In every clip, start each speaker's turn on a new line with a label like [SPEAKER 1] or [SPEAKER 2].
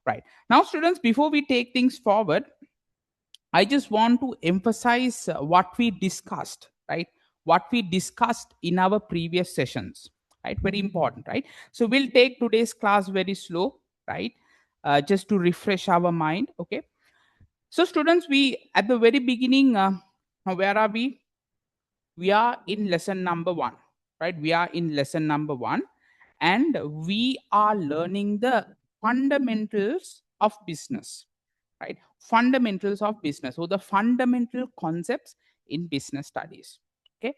[SPEAKER 1] right? Now, students, before we take things forward, I just want to emphasize what we discussed, right? What we discussed in our previous sessions, right? Very important, right? So we'll take today's class very slow, right? Just to refresh our mind, okay? So, students, we at the very beginning, where are we? We are in lesson number one, right? We are in lesson number one, and we are learning the fundamentals of business, right? Fundamentals of business, or the fundamental concepts in business studies. Okay,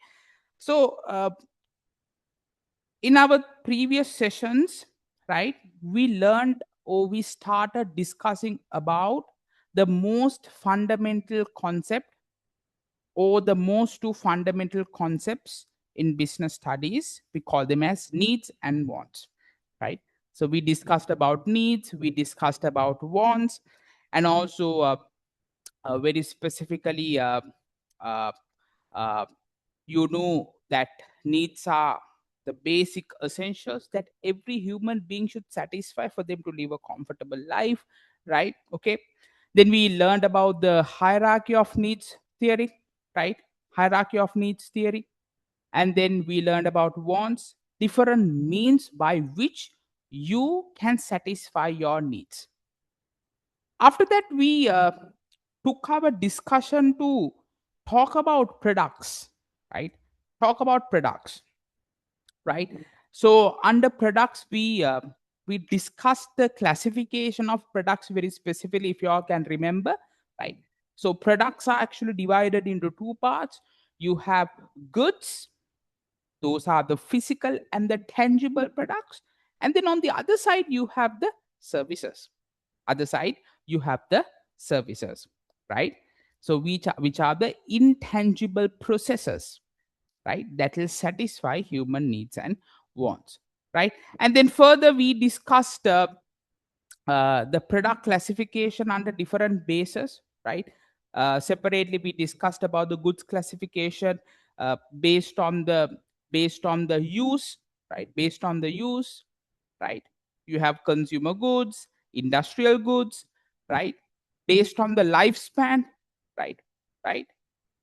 [SPEAKER 1] so in our previous sessions, right, we learned or we started discussing about the most fundamental concept or the most two fundamental concepts in business studies. We call them as needs and wants, right? So we discussed about needs, we discussed about wants, and also very specifically, uh, uh, you know that needs are the basic essentials that every human being should satisfy for them to live a comfortable life, right? Okay, then we learned about the hierarchy of needs theory, right? Hierarchy of needs theory. And then we learned about wants, different means by which you can satisfy your needs. After that, we took our discussion to talk about products, right? Talk about products, right? So under products, we discussed the classification of products very specifically, if you all can remember, right? So products are actually divided into two parts. You have goods, those are the physical and the tangible products, and then on the other side you have the services. Other side you have the services, right? So which are the intangible processes, right, that will satisfy human needs and wants, right? And then further we discussed the product classification under different bases, right? Separately we discussed about the goods classification based on the use, right? Based on the use, right? You have consumer goods, industrial goods, right? Based on the lifespan, right? Right,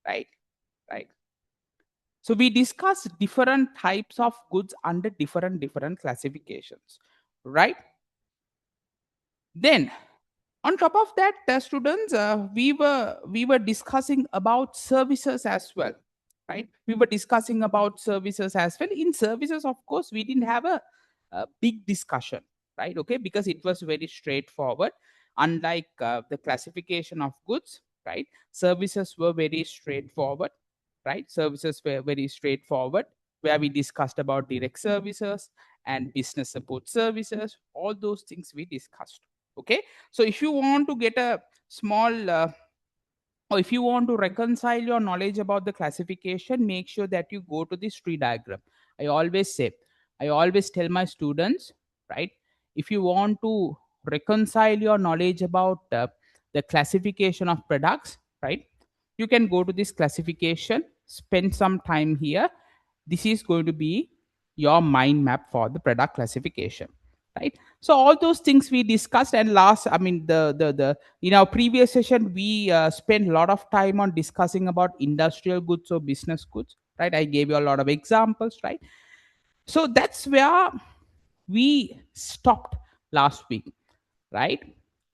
[SPEAKER 1] right, right. So we discuss different types of goods under different classifications, right? Then on top of that, students, we were discussing about services as well, right? We were discussing about services as well. In services, of course, we didn't have a big discussion, right? Okay, because it was very straightforward. Unlike the classification of goods, right? Services were very straightforward, right? Services were very straightforward, where we discussed about direct services and business support services. All those things we discussed. Okay, so if you want to get a small or if you want to reconcile your knowledge about the classification, make sure that you go to this tree diagram. I always tell my students, right, if you want to reconcile your knowledge about the classification of products, right, you can go to this classification, spend some time here. This is going to be your mind map for the product classification, right? So all those things we discussed. And last, I mean, the in our previous session we spent a lot of time on discussing about industrial goods or business goods, right? I gave you a lot of examples, right? So that's where we stopped last week, right?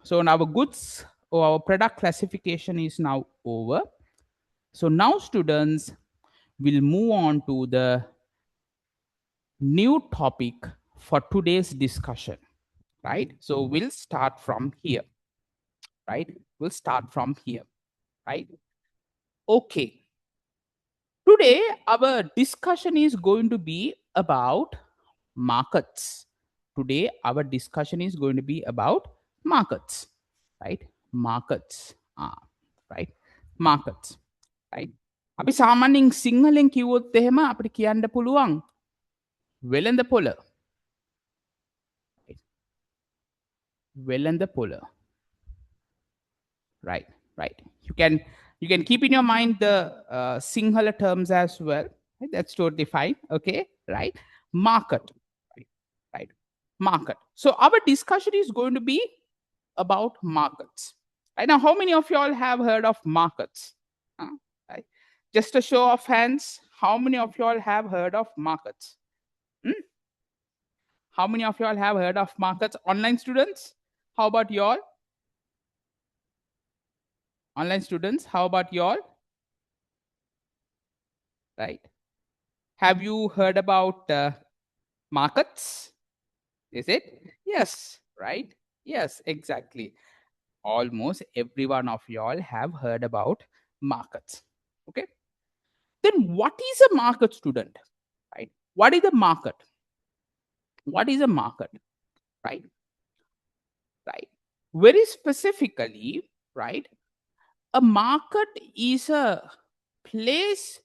[SPEAKER 1] So now our goods or our product classification is now over. So now students will move on to the new topic for today's discussion, right? So we'll start from here, right? We'll start from here, right? Okay. Today, our discussion is going to be about markets. Today, our discussion is going to be about markets, right? Markets. Right? Markets, right? අපි සාමාන්‍යයෙන් සිංහලෙන් කිව්වොත් එහෙම අපිට කියන්න පුළුවන් වෙළඳ පොළ. වෙළඳ පොළ. Right, right. You can keep in your mind the Sinhala terms as well. Right? That's totally fine. Okay, right. Market, right, right. Market. So our discussion is going to be about markets. Right now, how many of you all have heard of markets? Huh? Right? Just a show of hands. How many of you all have heard of markets? Hmm? How many of you all have heard of markets? Online students? How about you all? Online students, how about you all? Right? Have you heard about markets? Is it? Yes, right? Yes, exactly. Almost every one of y'all have heard about markets. Okay. Then what is a market, student? Right? What is a market? What is a market? Right? Right. Very specifically, right? A market is a place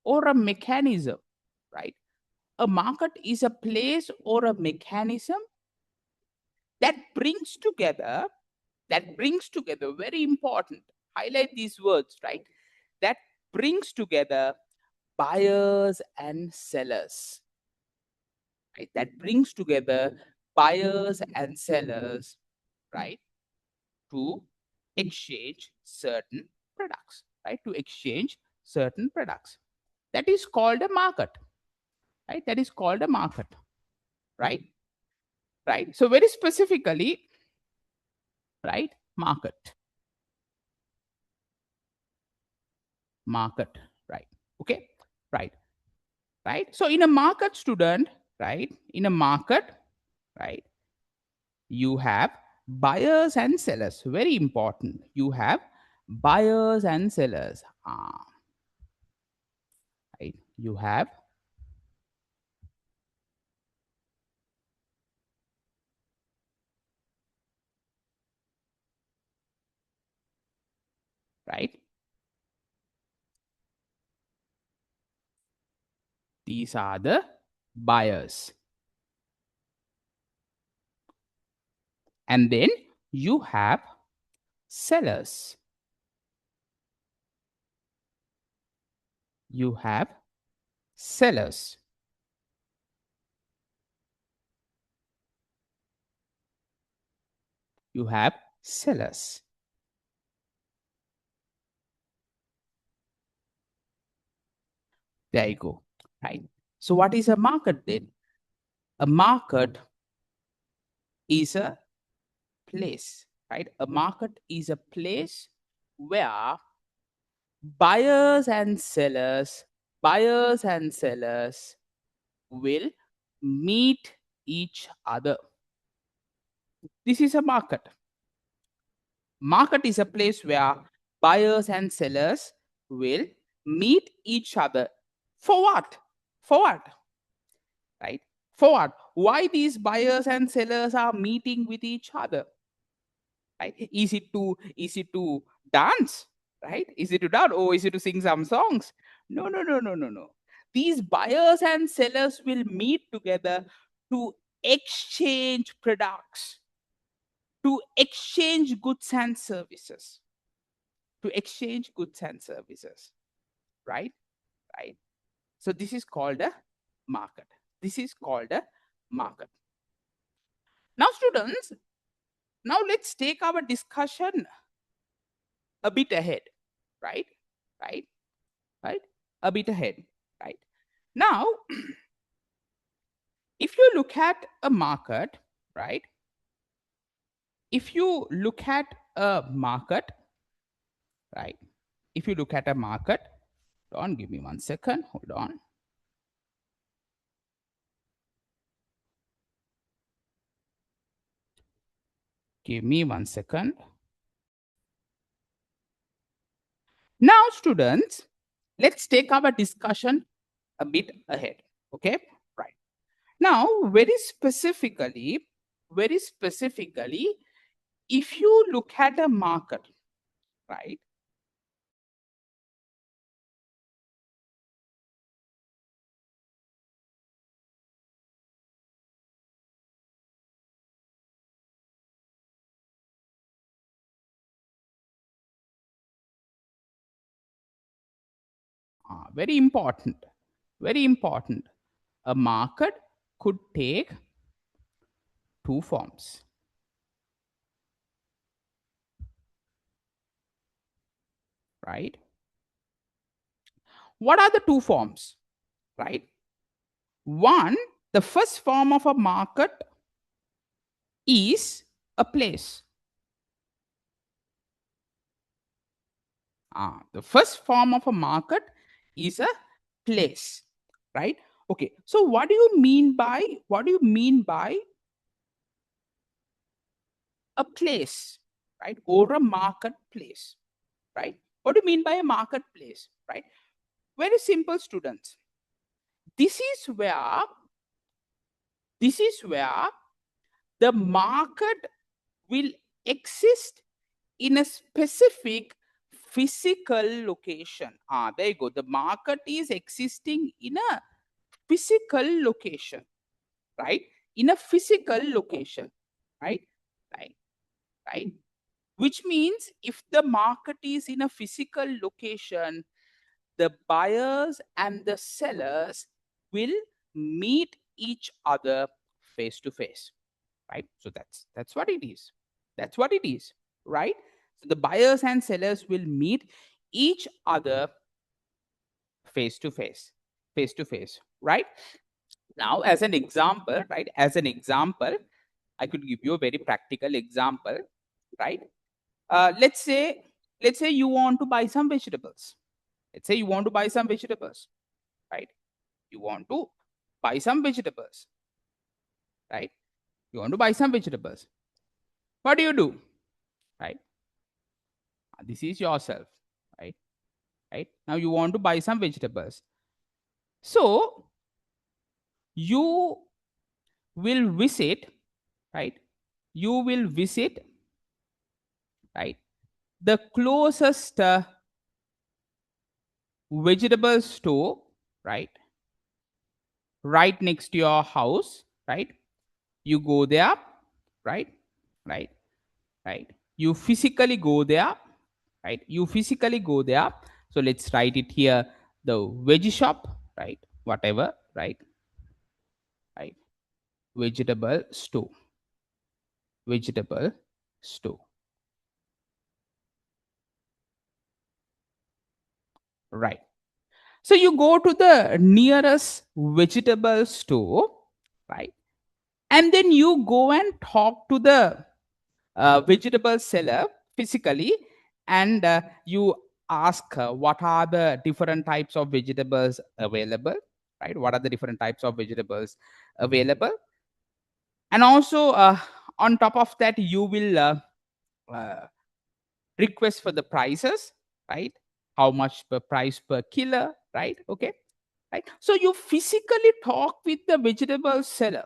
[SPEAKER 1] or a mechanism, right? A market is a place or a mechanism that brings together, very important, highlight these words, right? That brings together buyers and sellers, right? That brings together buyers and sellers, right? To exchange certain products, right? To exchange certain products. That is called a market, right? That is called a market, right? Right. So very specifically, right? Market, right? Okay, right, right. So in a market, student, right? In a market, right? You have buyers and sellers. Very important. You have buyers and sellers. Right. You have right. These are the buyers, and then you have sellers. You have sellers. You have sellers. There you go. Right. So what is a market then? A market is a place, right? A market is a place where buyers and sellers, buyers and sellers will meet each other. This is a market. Market is a place where buyers and sellers will meet each other. For what? For what? Right? For what? Why these buyers and sellers are meeting with each other? Right? Is it to dance? Right? Is it to dance? Or is it to sing some songs? No, no, no, no, no, no. These buyers and sellers will meet together to exchange products, to exchange goods and services, to exchange goods and services. Right? Right. So this is called a market. This is called a market. Now, students, now let's take our discussion a bit ahead. Right? Right? Right? A bit ahead. Right? Now, if you look at a market, right? If you look at a market, right? If you look at a market, hold on, give me 1 second. Hold on. Give me 1 second. Now, students, let's take our discussion a bit ahead. Okay? Right. Now, very specifically, if you look at a market, right? Very important. Very important. A market could take two forms. right? What are the two forms, right? One, the first form of a market is a place. The first form of a market is a place, right? Okay, so what do you mean by a place, right? Or a marketplace, right? What do you mean by a marketplace, right? Very simple, students. This is where this is where the market will exist in a specific physical location. There you go. The market is existing in a physical location, right? In a physical location, right? Right, right. Which means if the market is in a physical location, the buyers and the sellers will meet each other face to face, right? So that's what it is. That's what it is, right? So the buyers and sellers will meet each other face to face, face to face, right? Now, as an example, right? As an example, I could give you a very practical example, right? Let's say you want to buy some vegetables. Let's say you want to buy some vegetables, right? You want to buy some vegetables, right? You want to buy some vegetables. What do, right? This is yourself, right? Right now you want to buy some vegetables. So you will visit, right? You will visit, right? The closest vegetable store, right? Right next to your house, right? You go there, right? Right, right. You physically go there, right? You physically go there. So let's write it here, the veggie shop, right? Whatever, right? Right. Vegetable store. Vegetable store. Right. So you go to the nearest vegetable store, right? And then you go and talk to the vegetable seller physically, and you ask what are the different types of vegetables available, right? What are the different types of vegetables available? And also, on top of that, you will uh, request for the prices, right? How much per price per kilo, right? Okay, right. So you physically talk with the vegetable seller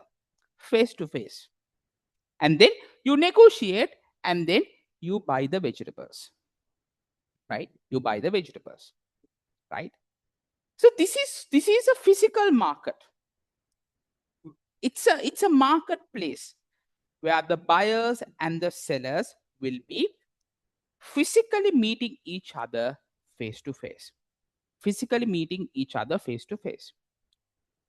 [SPEAKER 1] face to face, and then you negotiate, and then you buy the vegetables, right? You buy the vegetables, right? So this is a physical market. It's a marketplace where the buyers and the sellers will be physically meeting each other face to face, physically meeting each other face to face,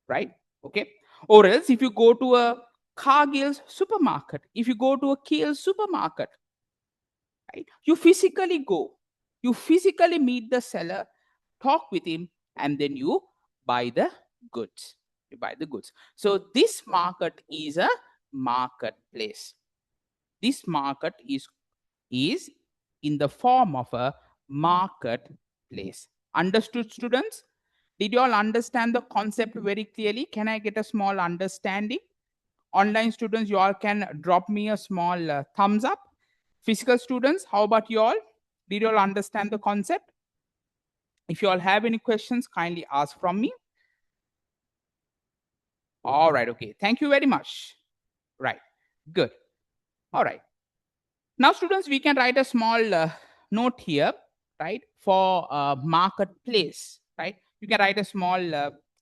[SPEAKER 1] right? Okay. Or else, if you go to a Cargill's supermarket, if you go to a Kiehl's supermarket, right? You physically meet the seller, talk with him, and then you buy the goods. You buy the goods. So this market is a marketplace. This market is in the form of a marketplace. Understood, students? Did you all understand the concept very clearly? Can I get a small understanding? Online students, you all can drop me a small thumbs up. Physical students, how about you all? Did you all understand the concept? If you all have any questions, kindly ask from me. All right, okay. Thank you very much. Right, good. All right. Now, students, we can write a small note here, right, for marketplace, right? You can write a small,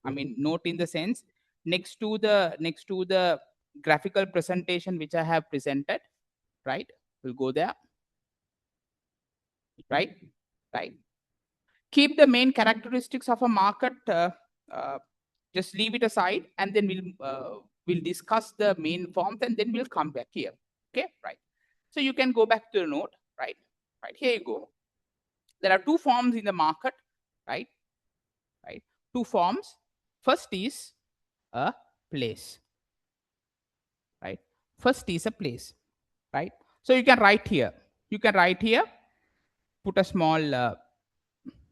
[SPEAKER 1] note in the sense next to the graphical presentation which I have presented, right? We'll go there, right? Right. Keep the main characteristics of a market. Uh, just leave it aside, and then we'll discuss the main forms, and then we'll come back here. Okay, right? So you can go back to the note, right? Right, here you go. There are two forms in the market, right? Right. Two forms. First is a place, right? First is a place, right? So you can write here. You can write here. Put a small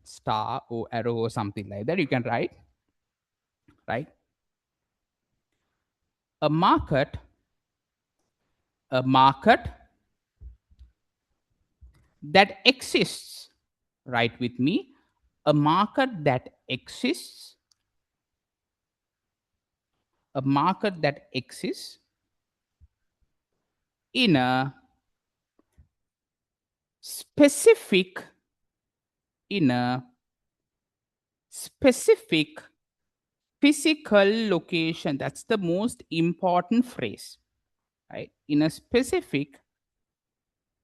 [SPEAKER 1] star or arrow or something like that. You can write, right? A market. A market that exists. Write with me. A market that exists. A market that exists in a specific in a specific physical location. That's the most important phrase, right? In a specific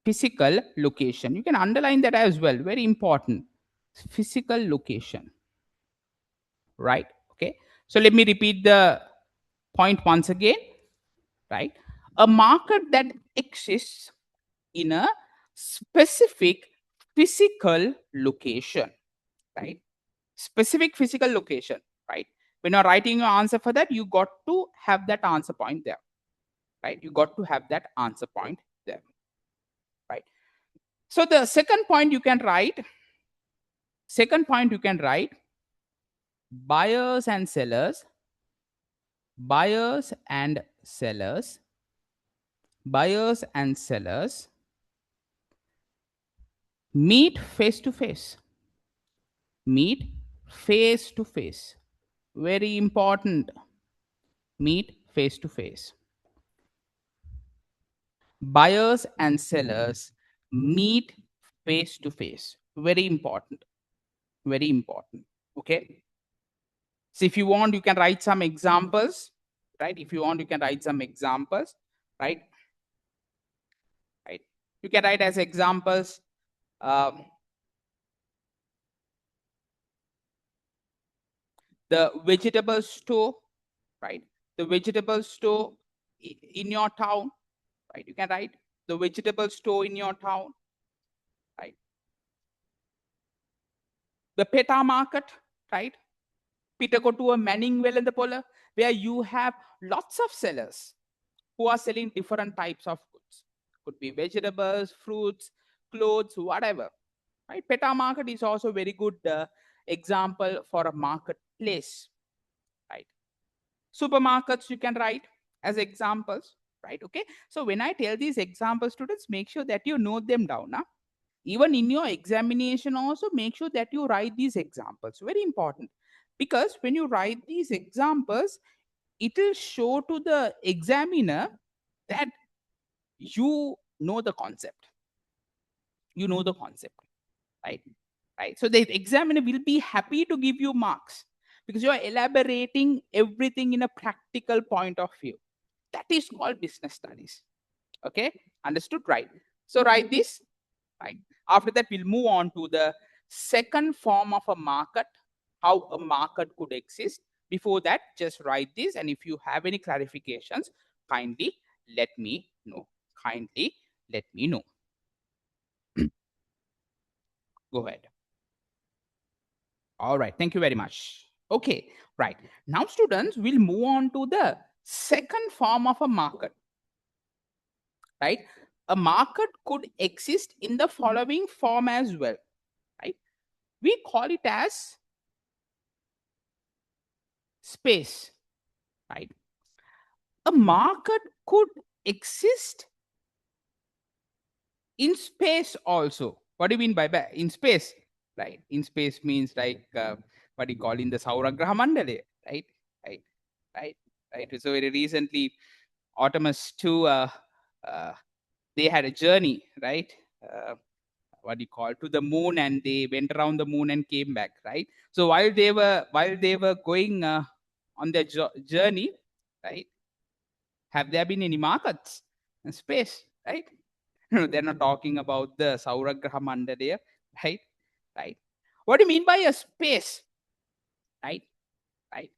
[SPEAKER 1] physical location. You can underline that as well. Very important. Physical location, right? Okay. So let me repeat the point once again, right? A market that exists in a specific physical location, right? Specific physical location, right? When you're writing your answer for that, you got to have that answer point there, right? You got to have that answer point there, right? So the second point you can write, buyers and sellers, buyers and sellers, buyers and sellers meet face to face, meet face to face. Very important. Meet face to face. Buyers and sellers meet face to face. Very important. Very important. Okay. So if you want, you can write some examples, right? If you want, you can write some examples, right? Right. You can write as examples. Um, the vegetable store, right? The vegetable store in your town, right? You can write the vegetable store in your town, right? The peta market, right? Pitakotua Manning well in the polar, where you have lots of sellers who are selling different types of goods. Could be vegetables, fruits, clothes, whatever. Right? Peta market is also a very good example for a marketplace. Right? Supermarkets you can write as examples. Right? Okay. So when I tell these examples, students, make sure that you note them down. Huh? Even in your examination, also make sure that you write these examples. Very important. Because when you write these examples, it will show to the examiner that you know the concept. You know the concept, right? Right. So the examiner will be happy to give you marks because you are elaborating everything in a practical point of view. That is called business studies. Okay, understood, right? So write this, right? After that, we'll move on to the second form of a market, how a market could exist. Before that, just write this, and if you have any clarifications, kindly let me know. Kindly let me know. Go ahead. All right, thank you very much. Okay, right. Now, students, we'll move on to the second form of a market, right? A market could exist in the following form as well, right? We call it as space, right? A market could exist in space also. What do you mean by in space? Right. In space means like what do you call in the Sauragraha Mandale, right? Right. Right. Right. So very recently, Artemis 2, uh, they had a journey, right? What do you call to the moon, and they went around the moon and came back, right? So while they were going on their journey, right? Have there been any markets in space, right? They're not talking about the Sauragraha Mandalaya, right? Right. What do you mean by a space? Right? Right.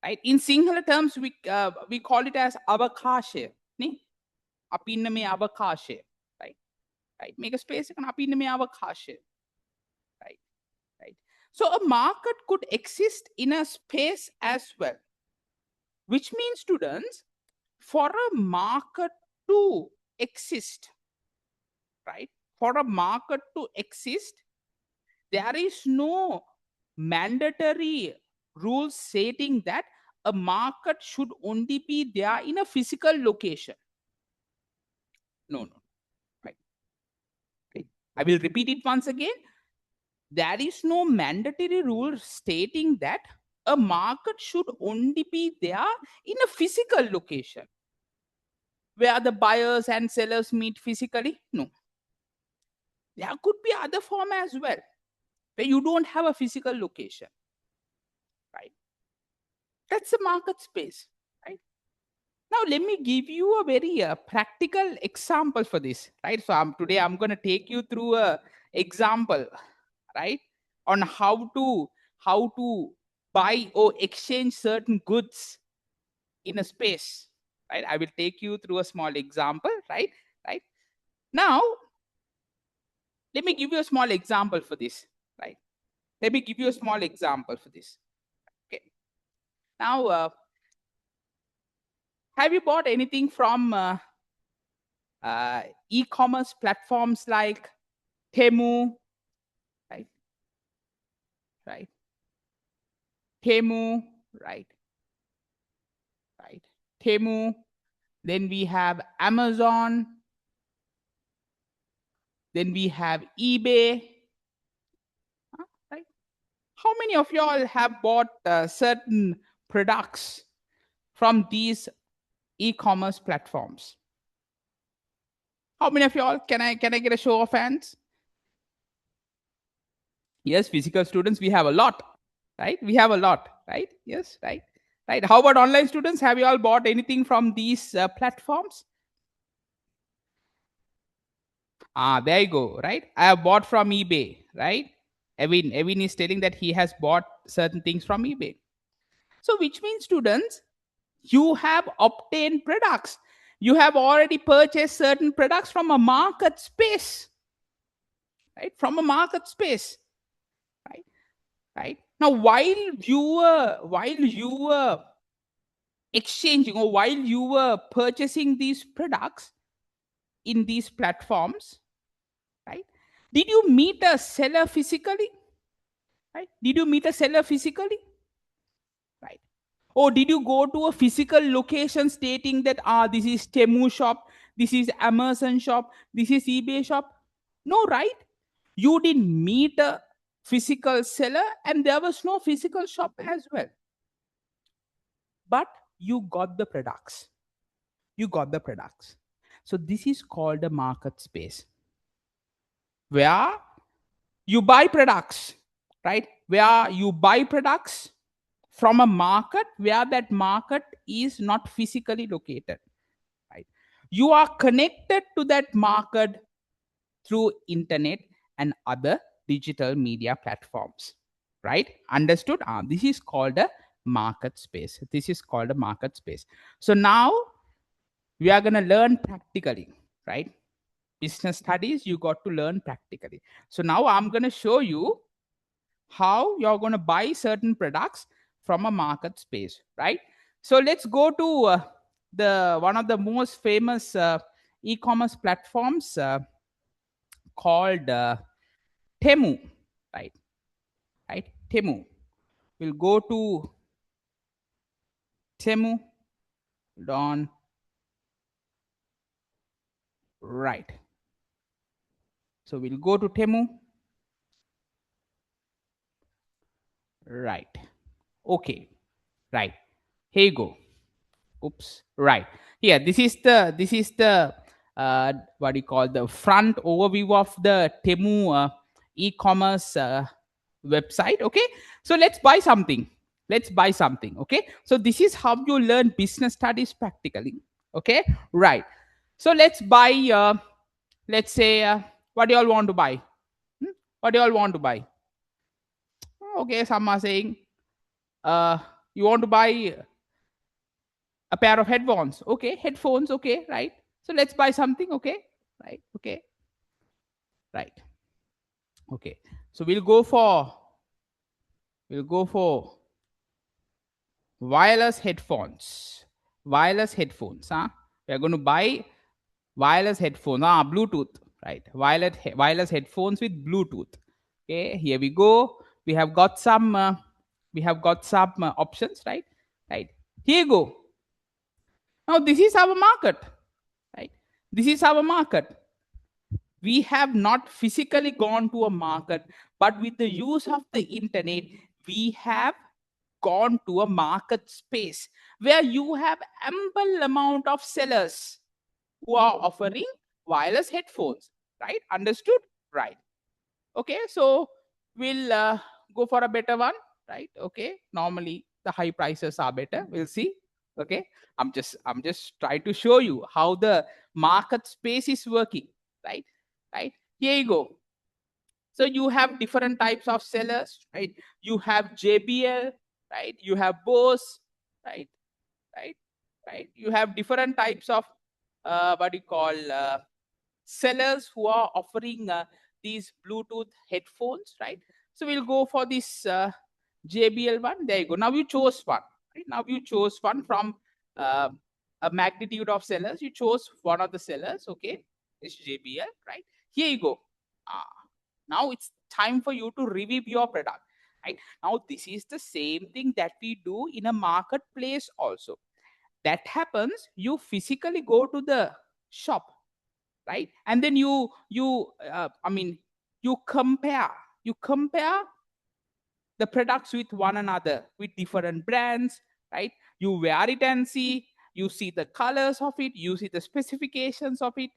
[SPEAKER 1] Right. In Sinhala terms, we call it as avakasha. Ne? Apinna me avakasha. Right. Right. Make a space and apinna me avakasha. So a market could exist in a space as well, which means, students, for a market to exist, right? For a market to exist, there is no mandatory rule stating that a market should only be there in a physical location. No, no, right, right. I will repeat it once again. There is no mandatory rule stating that a market should only be there in a physical location where the buyers and sellers meet physically. No, there could be other form as well where you don't have a physical location, right? That's a market space, right? Now let me give you a very practical example for this, right? So today I'm going to take you through a example, right, on how to buy or exchange certain goods in a space, right? I will take you through a small example, right. Now let me give you a small example for this, right? Let me give you a small example for this. Okay. Now, have you bought anything from e-commerce platforms like Temu, right? Right. Temu, right? Right. Temu. Then we have Amazon. Then we have eBay. Right. How many of y'all have bought certain products from these e-commerce platforms? How many of y'all? Can I get a show of hands? Yes, physical students, we have a lot, right? We have a lot, right? Yes, right. Right. How about online students? Have you all bought anything from these platforms? Ah, there you go, right? I have bought from eBay, right? Evin is telling that he has bought certain things from eBay. So, which means, students, you have obtained products. You have already purchased certain products from a market space, right? From a market space, right? Right. Now, while you were exchanging or while you were purchasing these products in these platforms, right? Did you meet a seller physically? Right? Did you meet a seller physically? Right. Or did you go to a physical location stating that this is Temu shop, this is Amazon shop, this is eBay shop? No, right? You didn't meet a physical seller and there was no physical shop as well. But you got the products. You got the products. So this is called a market space where you buy products, right? Where you buy products from a market where that market is not physically located, right? You are connected to that market through internet and other digital media platforms, right? Understood? This is called a market space. This is called a market space. So now we are going to learn practically, right? Business studies, you got to learn practically. So now I'm going to show you how you're going to buy certain products from a market space, right? So let's go to the one of the most famous e-commerce platforms called Temu, right? Right? Temu. We'll go to Temu. On right. So we'll go to Temu. Right. Okay. Right. Here you go. Oops. Right. Here, this is the what do you call, the front overview of the Temu e-commerce website. Okay. So let's buy something. Let's buy something. Okay. So this is how you learn business studies practically. Okay. Right. So let's buy. Let's say, what do you all want to buy? Hmm? What do you all want to buy? Okay. Some are saying, uh, you want to buy a pair of headphones. Okay, headphones. Okay, right. So let's buy something. Okay, right. Okay, right. Okay. So we'll go for We'll go for wireless headphones. Wireless headphones. Huh? We are going to buy wireless headphones. Bluetooth. Right. Wireless headphones with Bluetooth. Okay. Here we go. We have got some. Options. Right. Right. Here you go. Now this is our market. Right. This is our market. We have not physically gone to a market, but with the use of the internet, we have gone to a market space where you have ample amount of sellers who are offering wireless headphones. Right? Understood? Right. Okay. So we'll go for a better one. Right? Okay. Normally the high prices are better. We'll see. Okay. I'm just trying to show you how the market space is working. Right? Right. Here you go. So you have different types of sellers, right? You have JBL, right? You have Bose, right? Right? Right? You have different types of what do you call sellers who are offering these Bluetooth headphones, right? So we'll go for this JBL one. There you go. Now you chose one. Right? Now you chose one from uh, a magnitude of sellers. You chose one of the sellers. Okay, it's JBL, right? Here you go. Ah, now it's time for you to review your product. Right now, this is the same thing that we do in a marketplace also. That happens. You physically go to the shop, right? And then you compare the products with one another with different brands, right? You wear it and see, you see the colors of it, you see the specifications of it,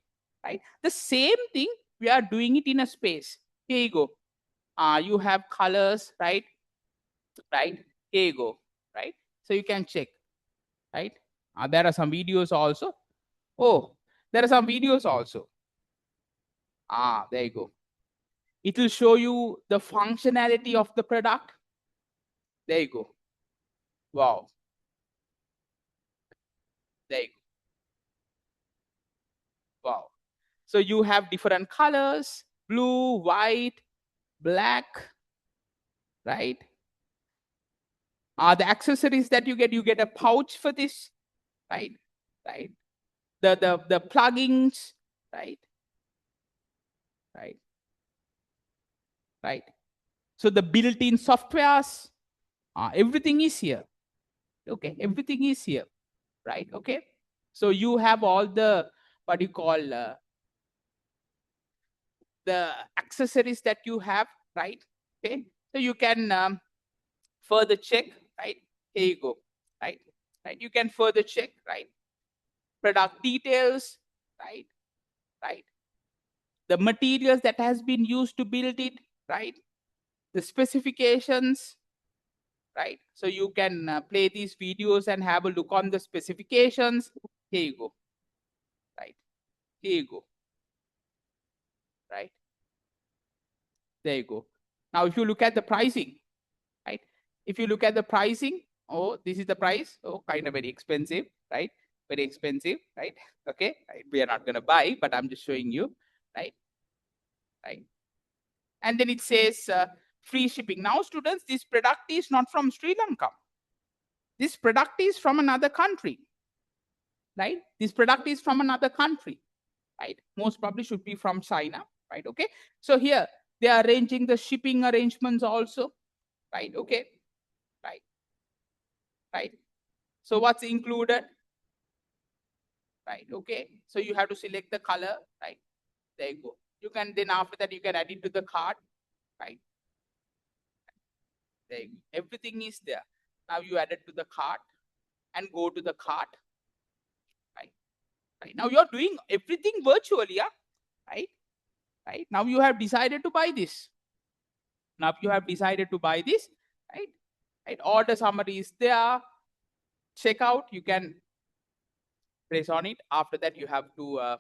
[SPEAKER 1] right? The same thing, we are doing it in a space. Here you go. You have colors, right? Right. Here you go. Right. So you can check, right? There are some videos also. Oh, there are some videos also. There you go. It will show you the functionality of the product. There you go. Wow. There you go. Wow. So you have different colors, blue, white, black, right? The accessories that you get a pouch for this, right? Right. The plugins, right? Right. Right. So the built-in softwares, everything is here. Okay, everything is here, right? Okay. So you have all the what you call the accessories that you have, right? Okay. So you can further check, right? Here you go, right? Right. You can further check, right? Product details, right? Right. The materials that has been used to build it, right? The specifications, right? So you can play these videos and have a look on the specifications. Here you go, right? Here you go, right? There you go. Now, if you look at the pricing, right? If you look at the pricing, oh, this is the price. Oh, kind of very expensive, right? Very expensive, right? Okay, right. We are not going to buy, but I'm just showing you, right? Right. And then it says free shipping. Now, students, this product is not from Sri Lanka. This product is from another country, right? This product is from another country, right? Most probably should be from China, right? Okay. So here they are arranging the shipping arrangements also, right? Okay. Right. Right. So what's included? Right. Okay. So you have to select the color, right? There you go. You can then after that you can add it to the cart, right? There you go. Everything is there. Now you add it to the cart and go to the cart, right? Right. Now you're doing everything virtually, yeah? Right? Right. Now you have decided to buy this. Now you have decided to buy this, right? Right. Order summary is there. Checkout, you can press on it. After that, you have to uh,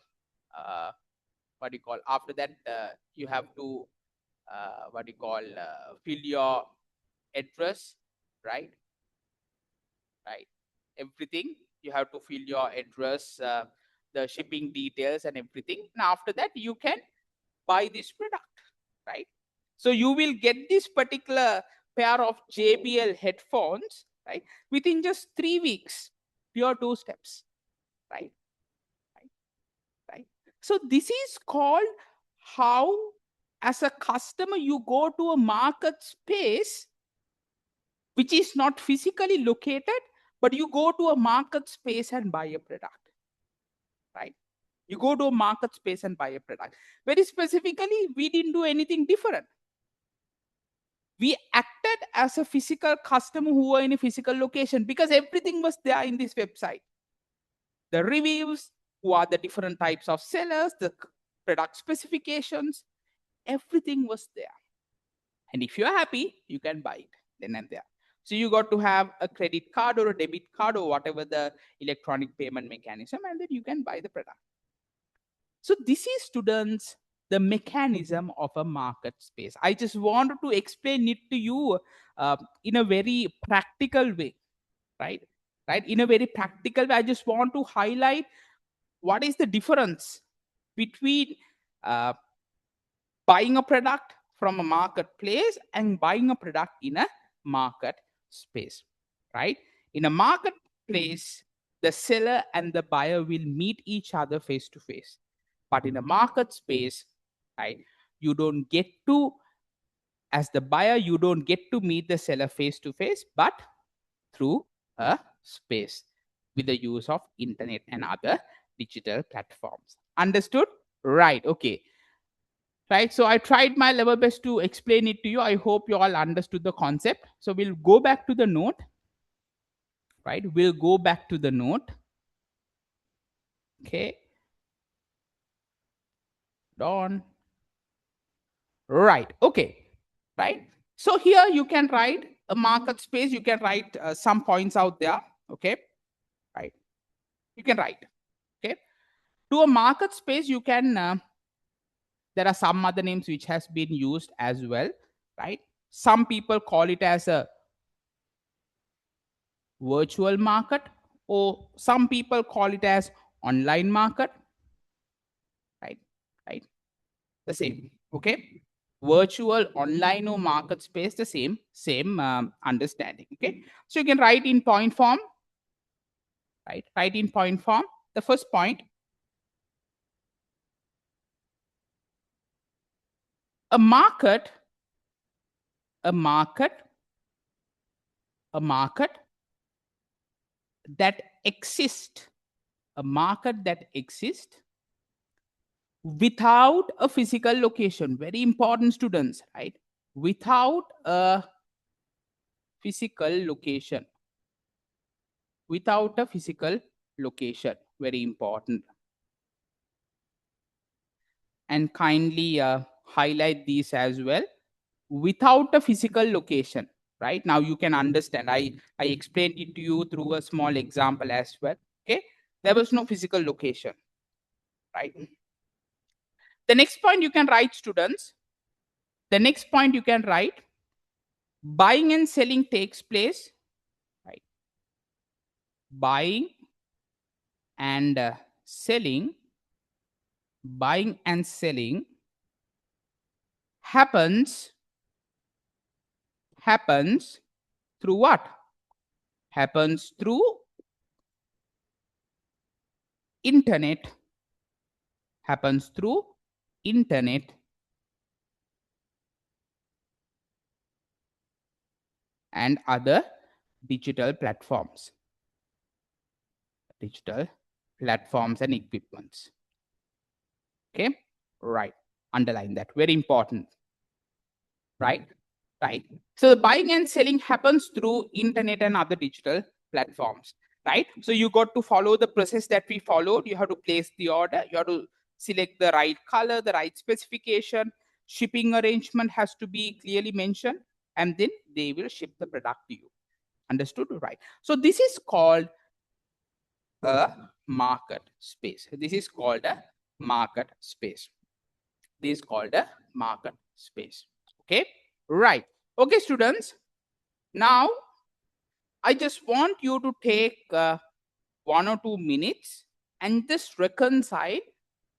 [SPEAKER 1] what do you call? After that, you have to what do you call? Fill your address, right? Right. Everything you have to fill your address, the shipping details, and everything. And after that, you can buy this product, right? So you will get this particular pair of JBL headphones, right, within just 3 weeks. Pure two steps, right? Right? Right? So this is called how, as a customer, you go to a market space which is not physically located, but you go to a market space and buy a product, right? You go to a market space and buy a product. Very specifically, we didn't do anything different. We acted as a physical customer who were in a physical location because everything was there in this website. The reviews, who are the different types of sellers, the product specifications, everything was there. And if you're happy, you can buy it then and there. So you got to have a credit card or a debit card or whatever the electronic payment mechanism, and then you can buy the product. So this is, students, the mechanism of a market space. I just wanted to explain it to you in a very practical way, right? Right? In a very practical way, I just want to highlight what is the difference between uh, buying a product from a marketplace and buying a product in a market space, right? In a marketplace, the seller and the buyer will meet each other face to face. But in a market space, right, you don't get to, as the buyer, you don't get to meet the seller face to face, but through a space with the use of internet and other digital platforms. Understood? Right. Okay. Right. So I tried my level best to explain it to you. I hope you all understood the concept. So we'll go back to the note. Right. We'll go back to the note. Okay. Done. Right. Okay. Right. So here you can write a market space. You can write some points out there. Okay. Right. You can write. Okay. To a market space, you can, there are some other names which has been used as well. Right. Some people call it as a virtual market, or some people call it as online market, right? Right, the same. Okay, virtual, online, or market space, the same understanding. Okay, so you can write in point form, right? Write in point form. The first point: a market, a market, a market that exists, a market that exists without a physical location. Very important, students, right? Without a physical location. Without a physical location. Very important. And kindly highlight these as well. Without a physical location. Right now you can understand. I explained it to you through a small example as well. Okay, there was no physical location, right? The next point you can write, students. The next point you can write: buying and selling takes place, right? Buying and selling, buying and selling happens through what? Happens through internet. Happens through internet and other digital platforms. Digital platforms and equipments. Okay, right. Underline that. Very important. Right. Right. So the buying and selling happens through internet and other digital platforms. Right. So you got to follow the process that we followed. You have to place the order. You have to select the right color, the right specification. Shipping arrangement has to be clearly mentioned, and then they will ship the product to you. Understood? Right. So this is called a market space. This is called a market space. This is called a market space. Okay. Right. Okay, students. Now, I just want you to take 1 or 2 minutes and just reconcile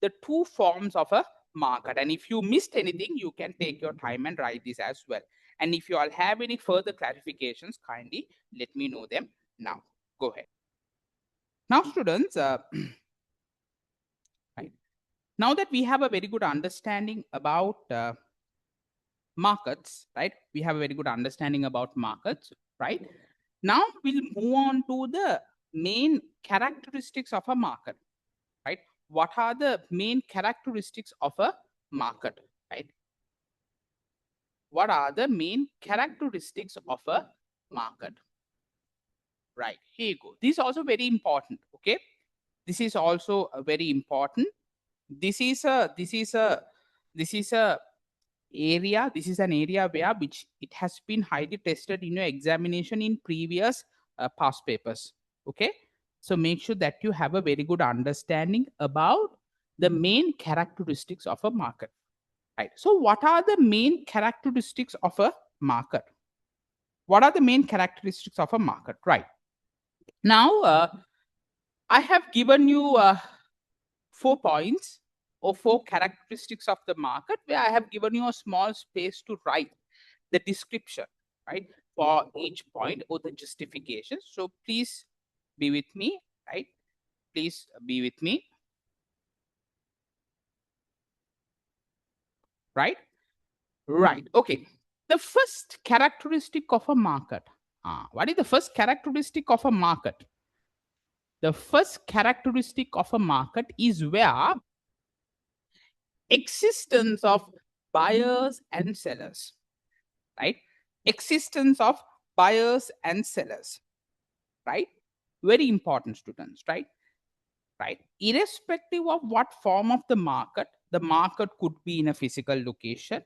[SPEAKER 1] the two forms of a market. And if you missed anything, you can take your time and write this as well. And if you all have any further clarifications, kindly let me know them now. Go ahead. Now, students, right, now that we have a very good understanding about markets, right? We have a very good understanding about markets, right? Now we'll move on to the main characteristics of a market, right? What are the main characteristics of a market, right? What are the main characteristics of a market? Right, here you go. This is also very important. Okay, this is also very important. This is a area. This is an area where which it has been highly tested in your examination in previous past papers. Okay, so make sure that you have a very good understanding about the main characteristics of a market. Right. So, what are the main characteristics of a market? What are the main characteristics of a market? Right. Now, I have given you 4 points or 4 characteristics of the market where I have given you a small space to write the description, right, for each point or the justification. So, please be with me, right? Please be with me, right? Right. Okay. The first characteristic of a market. What is the first characteristic of a market? The first characteristic of a market is where existence of buyers and sellers, right? Existence of buyers and sellers, right? Very important, students, right? Right. Irrespective of what form of the market could be in a physical location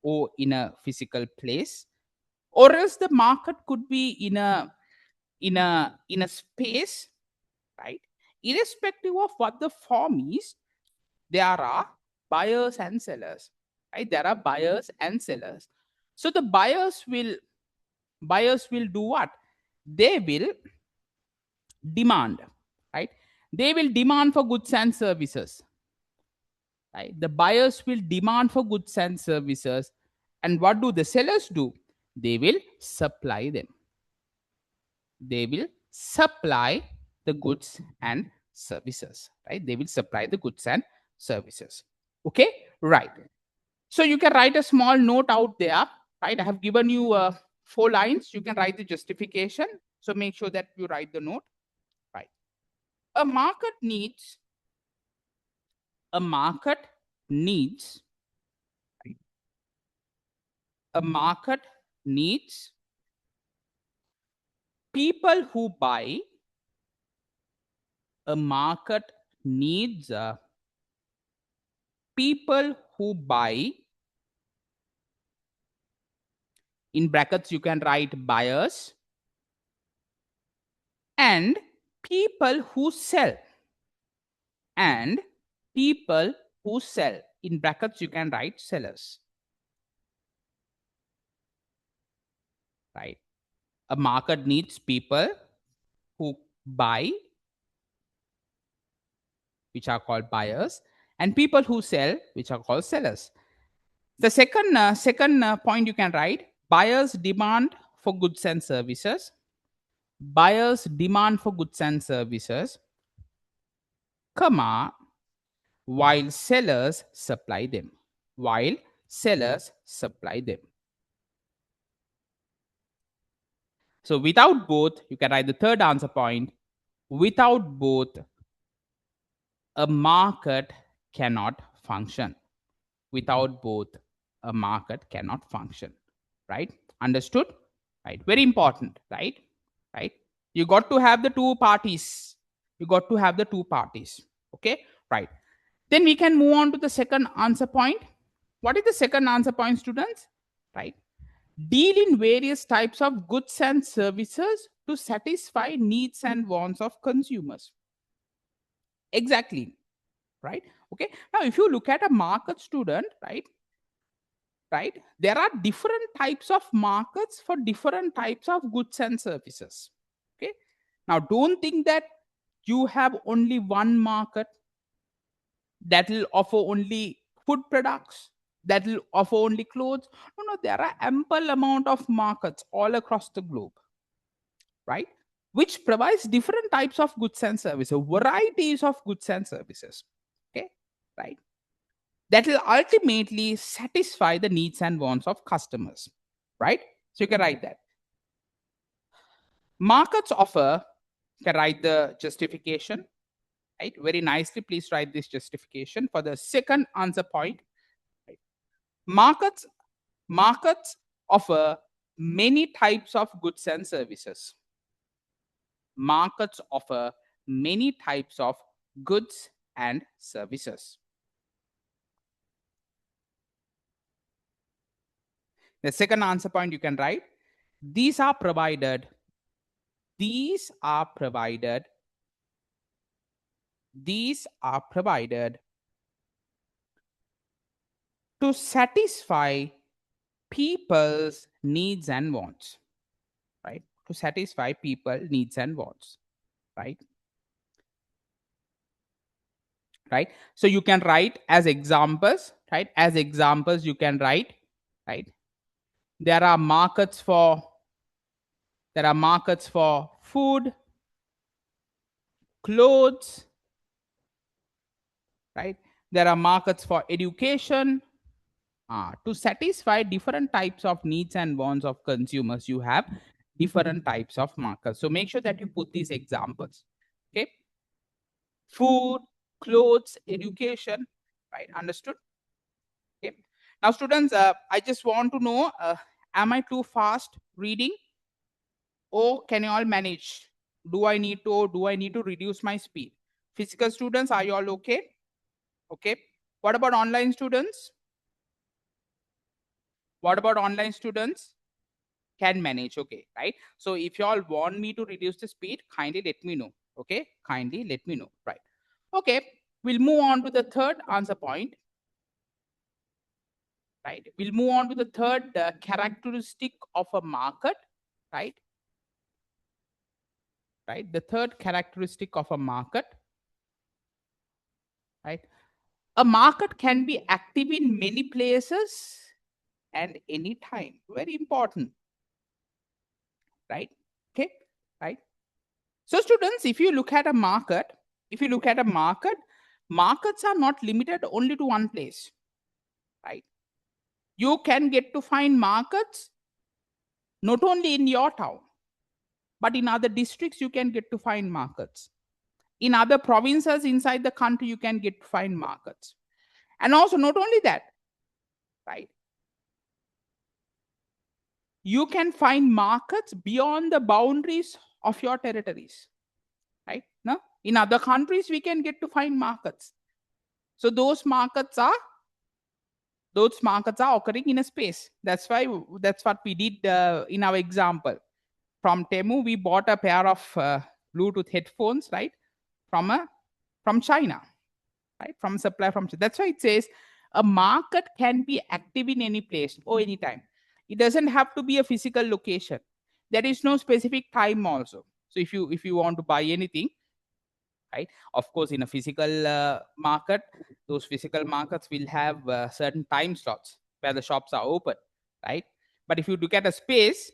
[SPEAKER 1] or in a physical place, or else the market could be in a space, right? Irrespective of what the form is, there are buyers and sellers, right? There are buyers and sellers. So the buyers will do what? They will demand, right? They will demand for goods and services, right? The buyers will demand for goods and services. And what do the sellers do? They will supply them. They will supply the goods and services, right? They will supply the goods and services. Okay, right. So you can write a small note out there, right? I have given you 4 lines. You can write the justification. So make sure that you write the note, right? A market needs, a market needs, a market needs people who buy, a market needs people who buy, in brackets you can write buyers, and people who sell, and people who sell, in brackets you can write sellers, right? A market needs people who buy, which are called buyers, and people who sell, which are called sellers. The second point you can write: buyers demand for goods and services, buyers demand for goods and services, comma, while sellers supply them, while sellers supply them. So without both, you can write the third answer point: without both, a market cannot function. Without both, a market cannot function, right? Understood? Right, very important, right? Right, you got to have the two parties. You got to have the two parties. Okay, right. Then we can move on to the second answer point. What is the second answer point, students? Right, deal in various types of goods and services to satisfy needs and wants of consumers. Exactly, right? Okay, now if you look at a market, student, right, there are different types of markets for different types of goods and services. Okay, now don't think that you have only one market that will offer only food products, that will offer only clothes. No, no, there are ample amount of markets all across the globe, right? Which provides different types of goods and services, varieties of goods and services. Okay, right? That will ultimately satisfy the needs and wants of customers, right? So you can write that. Markets offer, you can write the justification, right? Very nicely, please write this justification for the second answer point. Right? Markets, markets offer many types of goods and services. Markets offer many types of goods and services. The second answer point you can write, these are provided, these are provided, these are provided to satisfy people's needs and wants, right? To satisfy people needs and wants, right? Right. So you can write as examples, right? As examples, you can write, right? There are markets for, there are markets for food, clothes, right? There are markets for education. To satisfy different types of needs and wants of consumers, you have different types of markets. So make sure that you put these examples. Okay. Food, clothes, education, right? Understood? Okay. Now, students, I just want to know, am I too fast reading? Or can you all manage? Do I need to reduce my speed? Physical students, are you all okay? Okay. What about online students? What about online students? Can manage, okay, right? So if you all want me to reduce the speed, kindly let me know. Okay, kindly let me know, right? Okay, we'll move on to the third answer point, right? We'll move on to the third characteristic of a market, right? Right, the third characteristic of a market, right? A market can be active in many places and any time. Very important, right? Okay, right. So students, if you look at a market, if you look at a market, markets are not limited only to one place, right? You can get to find markets not only in your town, but in other districts you can get to find markets. In other provinces inside the country you can get to find markets. And also not only that, right? You can find markets beyond the boundaries of your territories, right? No? In other countries we can get to find markets. So those markets are occurring in a space. That's why, that's what we did in our example. From Temu, we bought a pair of Bluetooth headphones, right? From China, right? From supply from China. That's why it says a market can be active in any place or anytime. It doesn't have to be a physical location. There is no specific time also. So if you want to buy anything, right? Of course, in a physical market, those physical markets will have certain time slots where the shops are open, right? But if you look at a space,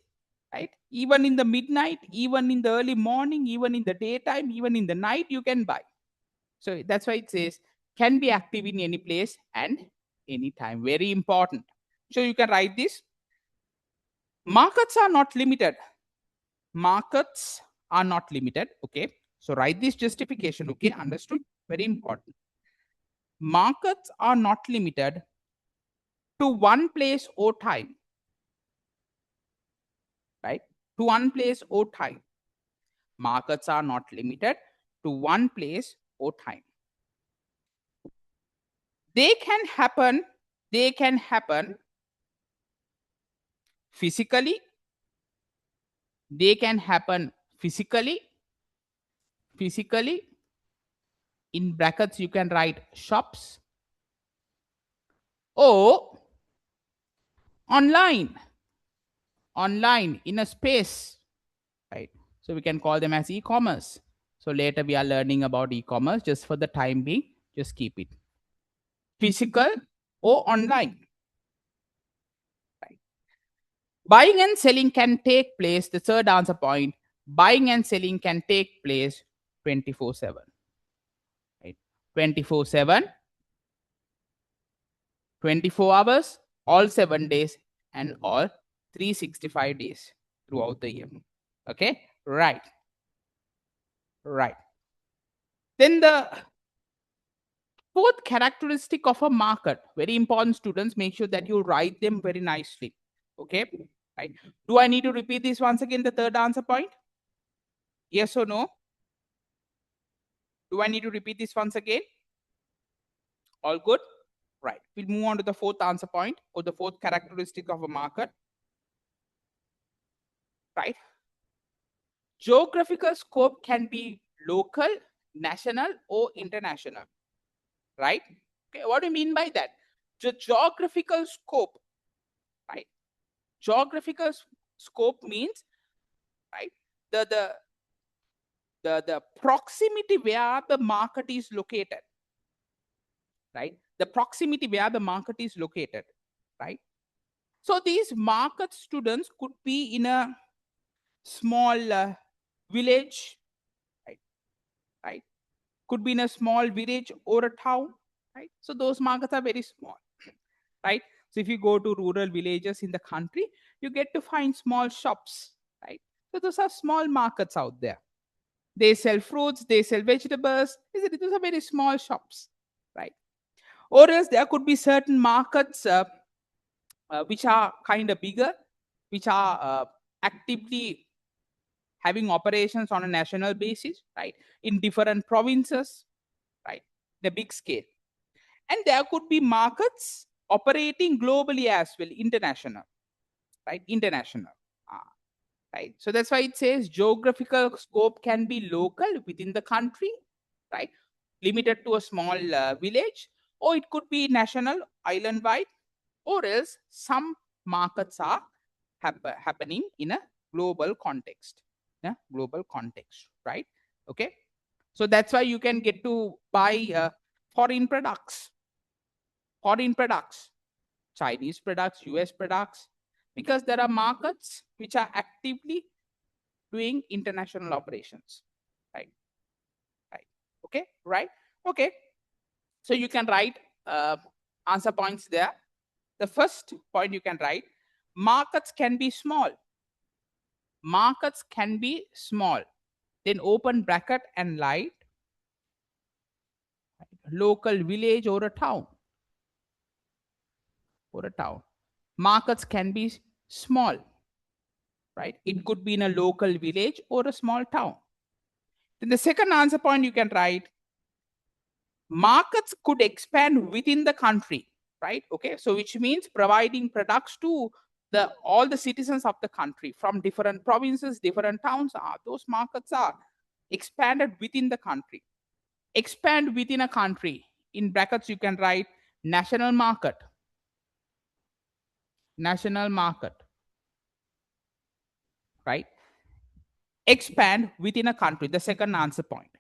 [SPEAKER 1] right, even in the midnight, even in the early morning, even in the daytime, even in the night, you can buy. So that's why it says can be active in any place and any time. Very important. So you can write this. Markets are not limited. Markets are not limited. Okay. So write this justification. Okay. Understood? Very important. Markets are not limited to one place or time. Right? To one place or time. Markets are not limited to one place or time. They can happen, they can happen physically, they can happen physically, physically, in brackets you can write shops, or online, online in a space, right? So we can call them as e-commerce. So later we are learning about e-commerce. Just for the time being, just keep it physical or online. Buying and selling can take place, the third answer point, buying and selling can take place 24/7. Right? 24/7, 24 hours, all 7 days, and all 365 days throughout the year. Okay? Right. Right. Then the fourth characteristic of a market, very important, students, make sure that you write them very nicely. Okay? Right. Do I need to repeat this once again, the third answer point? Yes or no? Do I need to repeat this once again? All good? Right. We'll move on to the fourth answer point, or the fourth characteristic of a market. Right. Geographical scope can be local, national, or international. Right. Okay. What do you mean by that? The geographical scope. Right. Geographical scope means, right, the proximity where the market is located. Right. The proximity where the market is located. Right. So these market, students, could be in a small village, right? Right. Could be in a small village or a town, right? So those markets are very small, right? So if you go to rural villages in the country, you get to find small shops, right? So those are small markets out there. They sell fruits, they sell vegetables. Those are very small shops, right? Or else there could be certain markets which are kind of bigger, which are actively having operations on a national basis, right? In different provinces, right? The big scale. And there could be markets operating globally as well, international, right? International. Ah, right. So that's why it says geographical scope can be local within the country, right? Limited to a small village, or it could be national, island wide, or else some markets are happening in a global context. Yeah, global context, right? Okay. So that's why you can get to buy foreign products, foreign products, Chinese products, US products, because there are markets which are actively doing international operations. Right. Right. Okay. Right. Okay. So you can write answer points there. The first point you can write, markets can be small. Markets can be small. Then open bracket and light, local village or a town. Or a town. Markets can be small, right? It could be in a local village or a small town. Then the second answer point you can write, markets could expand within the country, right? Okay, so which means providing products to the all the citizens of the country from different provinces, different towns. Those markets are expanded within the country. Expand within a country, in brackets you can write national market. National market, right? Expand within a country, the second answer point.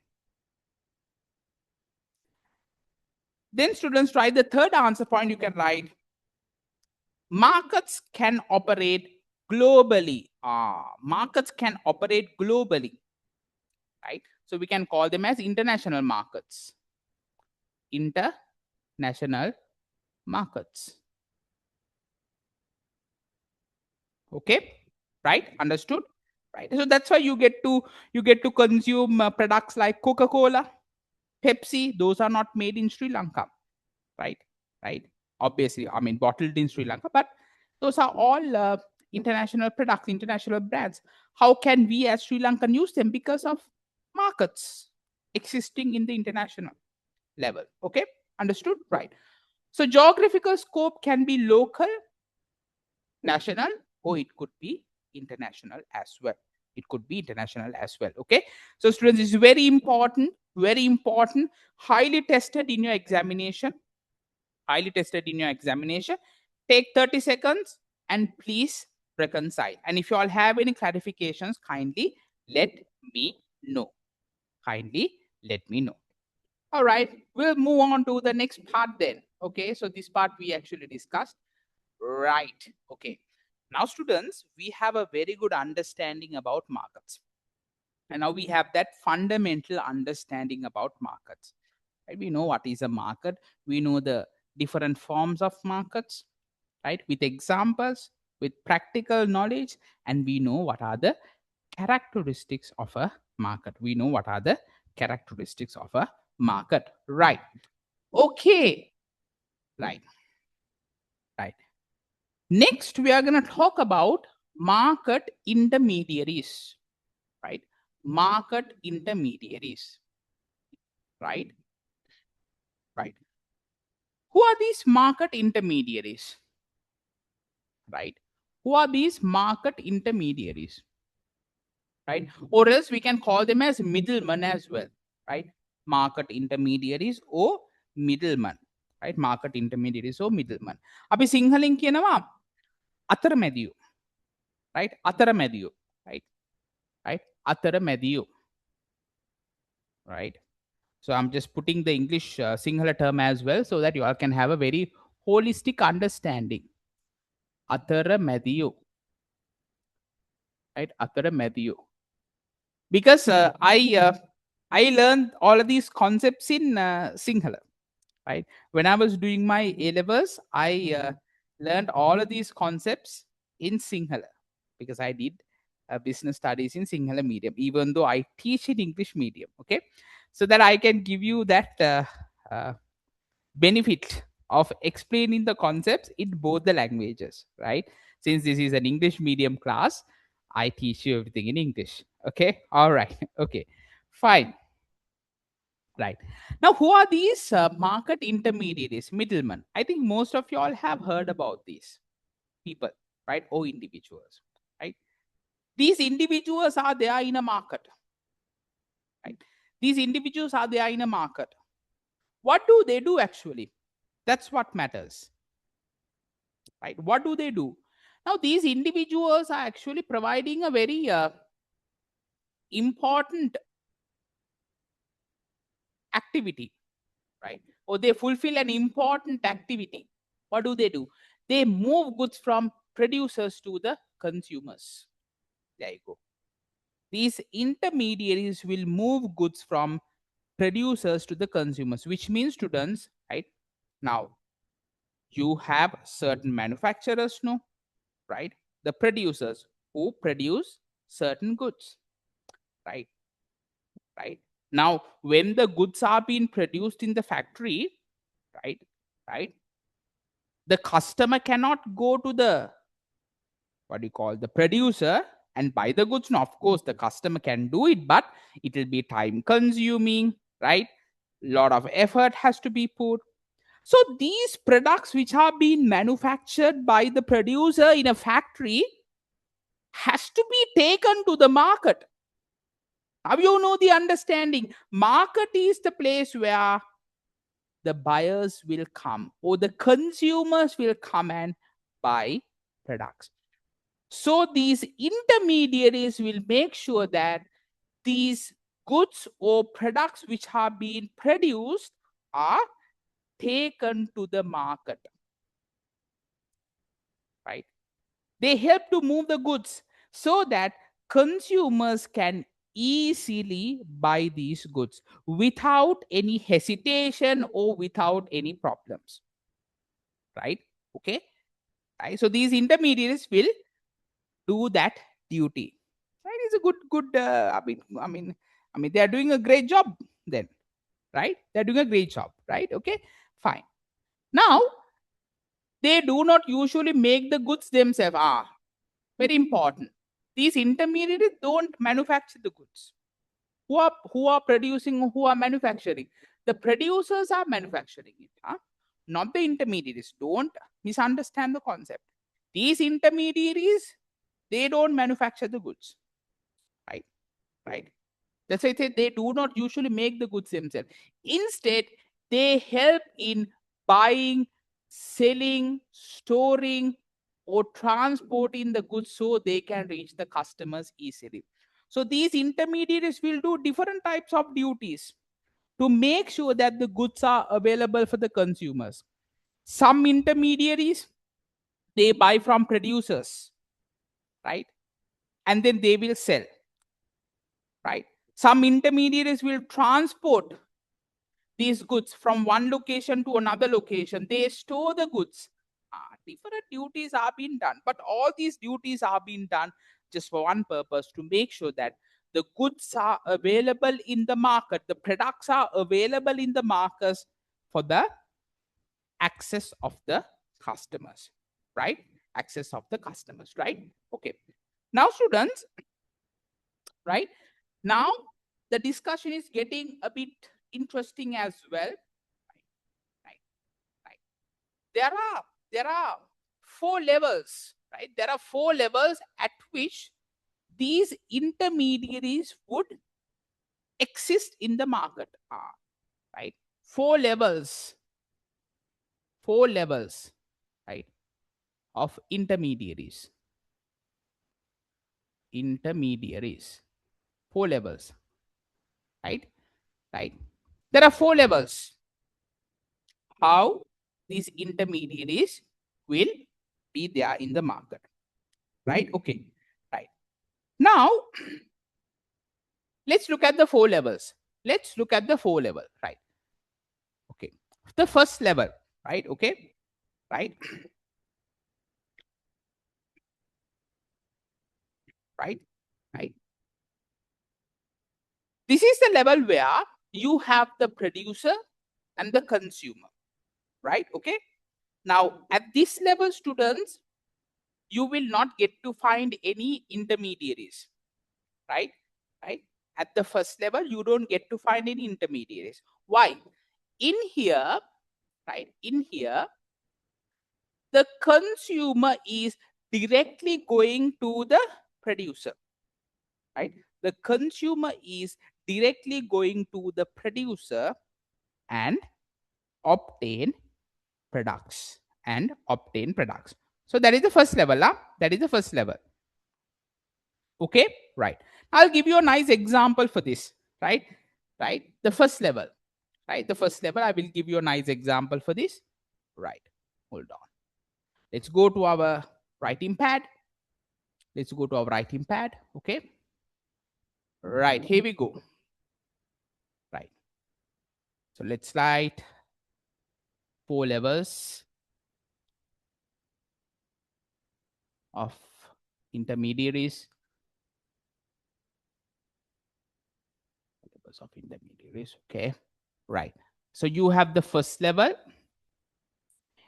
[SPEAKER 1] Then students try the third answer point, you can write markets can operate globally. Markets can operate globally, right? So we can call them as international markets. International markets. Okay, right? Understood? Right. So that's why you get to consume products like Coca-Cola, Pepsi. Those are not made in Sri Lanka, right? Right. Obviously, I mean bottled in Sri Lanka, but those are all international products, international brands. How can we as Sri Lankan use them? Because of markets existing in the international level. Okay, understood? Right. So geographical scope can be local, national, or it could be international as well. It could be international as well. Okay. So students, this is very important, highly tested in your examination. Highly tested in your examination. Take 30 seconds and please reconcile. And if you all have any clarifications, kindly let me know. Kindly let me know. All right, we'll move on to the next part then. Okay, so this part we actually discussed. Right. Okay. Now, students, we have a very good understanding about markets. And now we have that fundamental understanding about markets. Right? We know what is a market. We know the different forms of markets, right? With examples, with practical knowledge, and we know what are the characteristics of a market. We know what are the characteristics of a market, right? Okay, right, right. Next, we are going to talk about market intermediaries, right? Market intermediaries, right? Right. Who are these market intermediaries? Right. Who are these market intermediaries? Right. Or else we can call them as middlemen as well. Right. Market intermediaries or middlemen. Right. Market intermediaries or middlemen. අපි සිංහලෙන් කියනවා අතරමැදියෝ. Right. අතරමැදියෝ. Right. Right. අතරමැදියෝ. Right. So I'm just putting the English Sinhala term as well so that you all can have a very holistic understanding. Athara right? Athara because I learned all of these concepts in Sinhala, right? When I was doing my A levels, I learned all of these concepts in Sinhala because I did business studies in Sinhala medium, even though I teach in English medium. Okay, so that I can give you that uh, benefit of explaining the concepts in both the languages, right? Since this is an English medium class, I teach you everything in English. Okay, all right, okay, fine, right. Now, who are these market intermediaries, middlemen? I think most of you all have heard about these people, right? Or individuals, right? These individuals are there in a market, right? These individuals are there in a market. What do they do actually? That's what matters, right? What do they do? Now, these individuals are actually providing a very important activity, right? Or they fulfill an important activity. What do? They move goods from producers to the consumers. There you go. These intermediaries will move goods from producers to the consumers, which means, students, right? Now, you have certain manufacturers, no? Right? The producers who produce certain goods, right? Right? Now, when the goods are being produced in the factory, right? Right? The customer cannot go to the what do you call the producer and buy the goods. Now, of course, the customer can do it, but it will be time consuming, right? Lot of effort has to be put. So these products which are being manufactured by the producer in a factory has to be taken to the market. Now you know the understanding. Market is the place where the buyers will come or the consumers will come and buy products. So these intermediaries will make sure that these goods or products which are being produced are taken to the market, right? They help to move the goods so that consumers can easily buy these goods without any hesitation or without any problems, right? Okay, right. So these intermediaries will do that duty, right? It's a good I mean they are doing a great job then, right? They're doing a great job, right? Okay, fine. Now, they do not usually make the goods themselves. Very important. These intermediaries don't manufacture the goods. Who are producing, who are manufacturing? The producers are manufacturing it, not the intermediaries. Don't misunderstand the concept. These intermediaries, they don't manufacture the goods, right? Right. That's why I say they do not usually make the goods themselves. Instead, they help in buying, selling, storing, or transporting the goods so they can reach the customers easily. So these intermediaries will do different types of duties to make sure that the goods are available for the consumers. Some intermediaries, they buy from producers, right? And then they will sell, right? Some intermediaries will transport these goods from one location to another location. They store the goods. Different duties are being done, but all these duties are being done just for one purpose, to make sure that the goods are available in the market, the products are available in the markets for the access of the customers, right? Access of the customers, right? Okay. Now, students, right? Now, the discussion is getting a bit interesting as well. Right, right. There are 4 levels, right? There are 4 levels at which these intermediaries would exist in the market. Right? 4 levels, 4 levels, right? Of intermediaries. Intermediaries. 4 levels, right? Right. There are 4 levels. How these intermediaries will be there in the market, right? Okay, right. Now, let's look at the 4 levels. Let's look at the 4 level, right? Okay. The first level, right? Okay, right, right, right. This is the level where you have the producer and the consumer, right? Okay. Now, at this level, students, you will not get to find any intermediaries, right? Right. At the first level, you don't get to find any intermediaries. Why? In here, right? In here, the consumer is directly going to the producer, right? The consumer is directly going to the producer and obtain products and obtain products. So that is the first level. That is the first level. Okay, right. I'll give you a nice example for this, right? Right. The first level, right? The first level, I will give you a nice example for this. Right. Hold on. Let's go to our writing pad. Let's go to our writing pad. Okay. Right. Here we go. Right. So let's write 4 levels of intermediaries. Levels of intermediaries. Okay. Right. So you have the first level.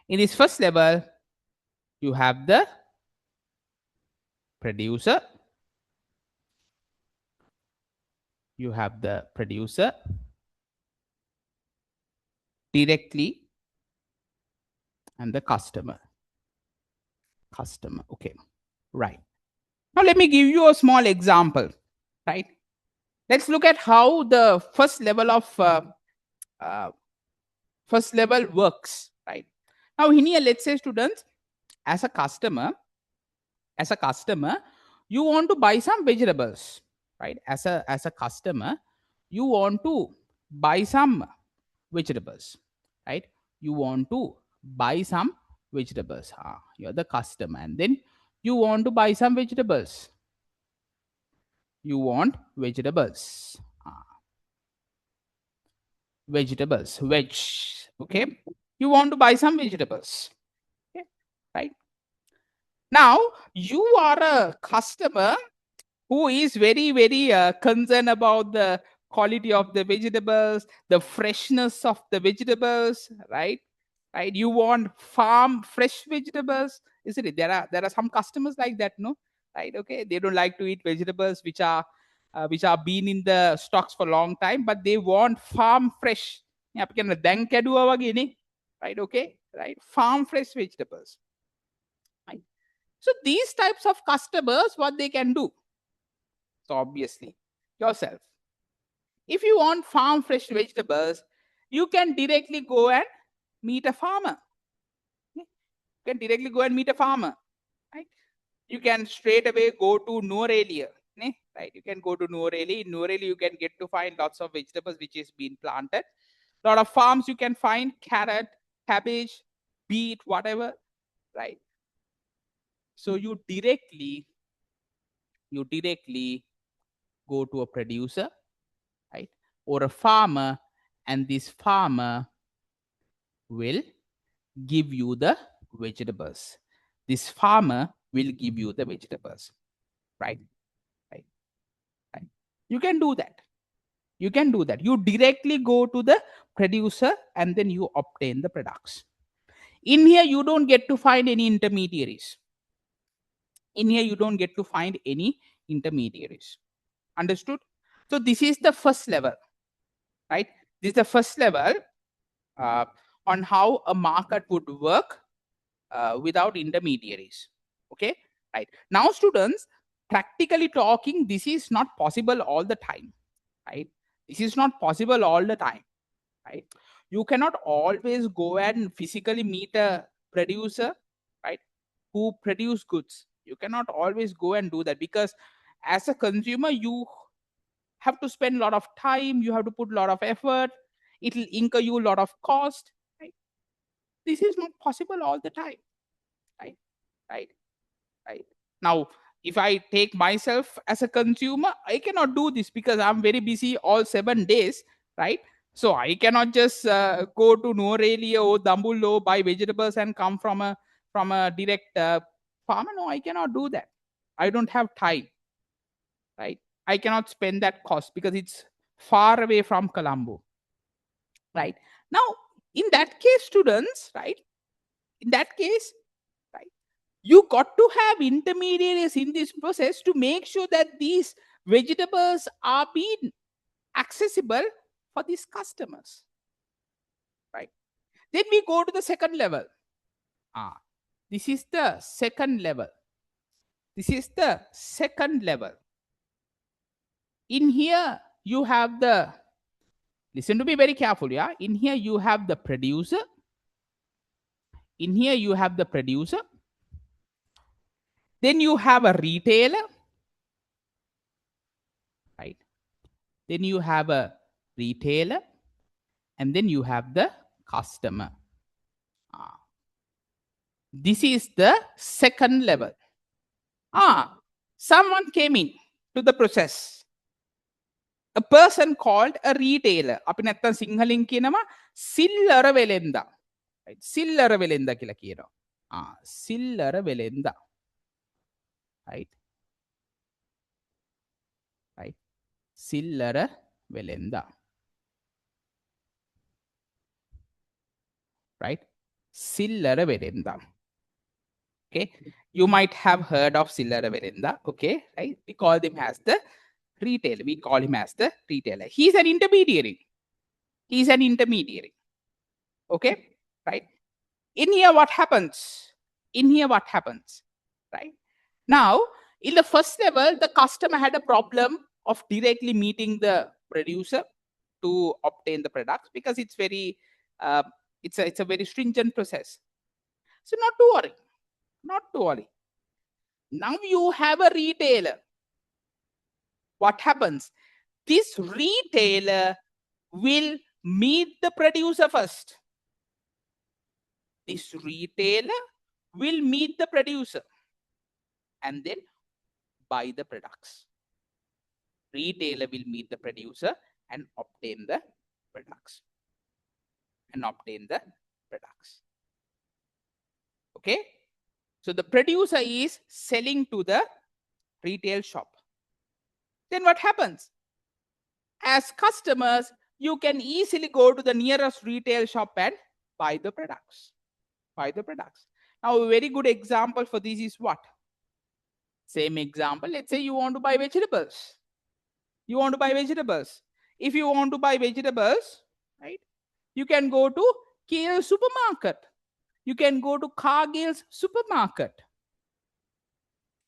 [SPEAKER 1] In this first level, you have the producer. You have the producer directly and the customer. Customer. Okay. Right. Now let me give you a small example. Right. Let's look at how the uh, first level works. Right. Now in here, let's say, students, as a customer, as a customer, you want to buy some vegetables, right? As a customer, you want to buy some vegetables, right? You want to buy some vegetables. You're the customer, and then you want to buy some vegetables. You want vegetables. Vegetables, veg. Okay. You want to buy some vegetables. Okay. Right. Now you are a customer who is very concerned about the quality of the vegetables, the freshness of the vegetables, right? Right. You want farm fresh vegetables, isn't it? There are some customers like that, no? Right. Okay. They don't like to eat vegetables which are been in the stocks for a long time, but they want farm fresh. Yeah, අපි කියන දැන් කැඩුවා වගේ නේ. Right. Okay. Right. Farm fresh vegetables. Right. So these types of customers, what they can do? So obviously, yourself. If you want farm fresh vegetables, you can directly go and meet a farmer. You can directly go and meet a farmer. Right? You can straight away go to Norelia. Right? You can go to Noreli. In Noreli, you can get to find lots of vegetables which is being planted. A lot of farms you can find carrot, cabbage, beet, whatever. Right? So you directly you directly go to a producer, right, or a farmer, and this farmer will give you the vegetables. This farmer will give you the vegetables, right? Right, right. You can do that. You can do that. You directly go to the producer and then you obtain the products. In here, you don't get to find any intermediaries. In here, you don't get to find any intermediaries. Understood? So this is the first level, right? This is the first level uh, on how a market would work without intermediaries. Okay, right. Now, students, practically talking, this is not possible all the time, right? This is not possible all the time, right? You cannot always go and physically meet a producer, right, who produce goods. You cannot always go and do that, because as a consumer, you have to spend a lot of time, you have to put a lot of effort, it will incur you a lot of cost, right? This is not possible all the time, right? Right, right. Now, if I take myself as a consumer, I cannot do this because I'm very busy all 7 days, right? So I cannot just go to Norelia or Dambulo, buy vegetables and come from a direct farmer. No, I cannot do that. I don't have time, right? I cannot spend that cost because it's far away from Colombo, right? Now, in that case, students, right? In that case, right, you got to have intermediaries in this process to make sure that these vegetables are being accessible for these customers, right? Then we go to the second level. This is the second level. This is the second level. In here, you have the, listen to me very carefully. Yeah? In here, you have the producer. In here, you have the producer. Then you have a retailer, right? Then you have a retailer, and then you have the customer. This is the second level. Someone came in to the process. A person called a retailer. අපි නැත්තම් සිංහලෙන් කියනවා සිල්ලර වෙලෙන්දා. Right? සිල්ලර වෙලෙන්දා කියලා කියනවා. සිල්ලර වෙලෙන්දා. Right? Right? සිල්ලර වෙලෙන්දා. Right? සිල්ලර වෙලෙන්දා. Okay, you might have heard of Sillara Verenda. Okay, right? We call him as the retailer. We call him as the retailer. He's an intermediary. He's an intermediary. Okay, right? In here, what happens? In here, what happens? Right? Now, in the first level, the customer had a problem of directly meeting the producer to obtain the products because it's very, it's a very stringent process. So, not to worry. Not to worry. Now you have a retailer. What happens? This retailer will meet the producer first. This retailer will meet the producer and then buy the products. Retailer will meet the producer and obtain the products. And obtain the products. Okay? So the producer is selling to the retail shop. Then what happens? As customers, you can easily go to the nearest retail shop and buy the products. Buy the products. Now, a very good example for this is what? Same example. Let's say you want to buy vegetables. You want to buy vegetables. If you want to buy vegetables, right, you can go to Kale supermarket. You can go to Cargill's supermarket.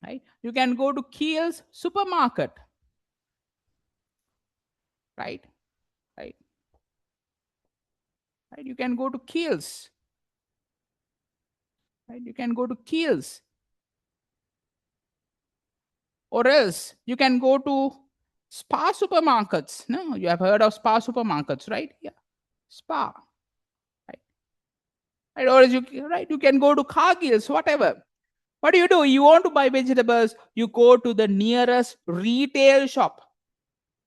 [SPEAKER 1] Right? You can go to Kiel's supermarket. Right? Right? Right? You can go to Kiel's. Right? You can go to Kiel's. Or else you can go to Spa supermarkets. No, you have heard of Spa supermarkets, right? Yeah. Spa. Right? Right? Or else you can go to Cargill's, whatever. What do? You want to buy vegetables, you go to the nearest retail shop,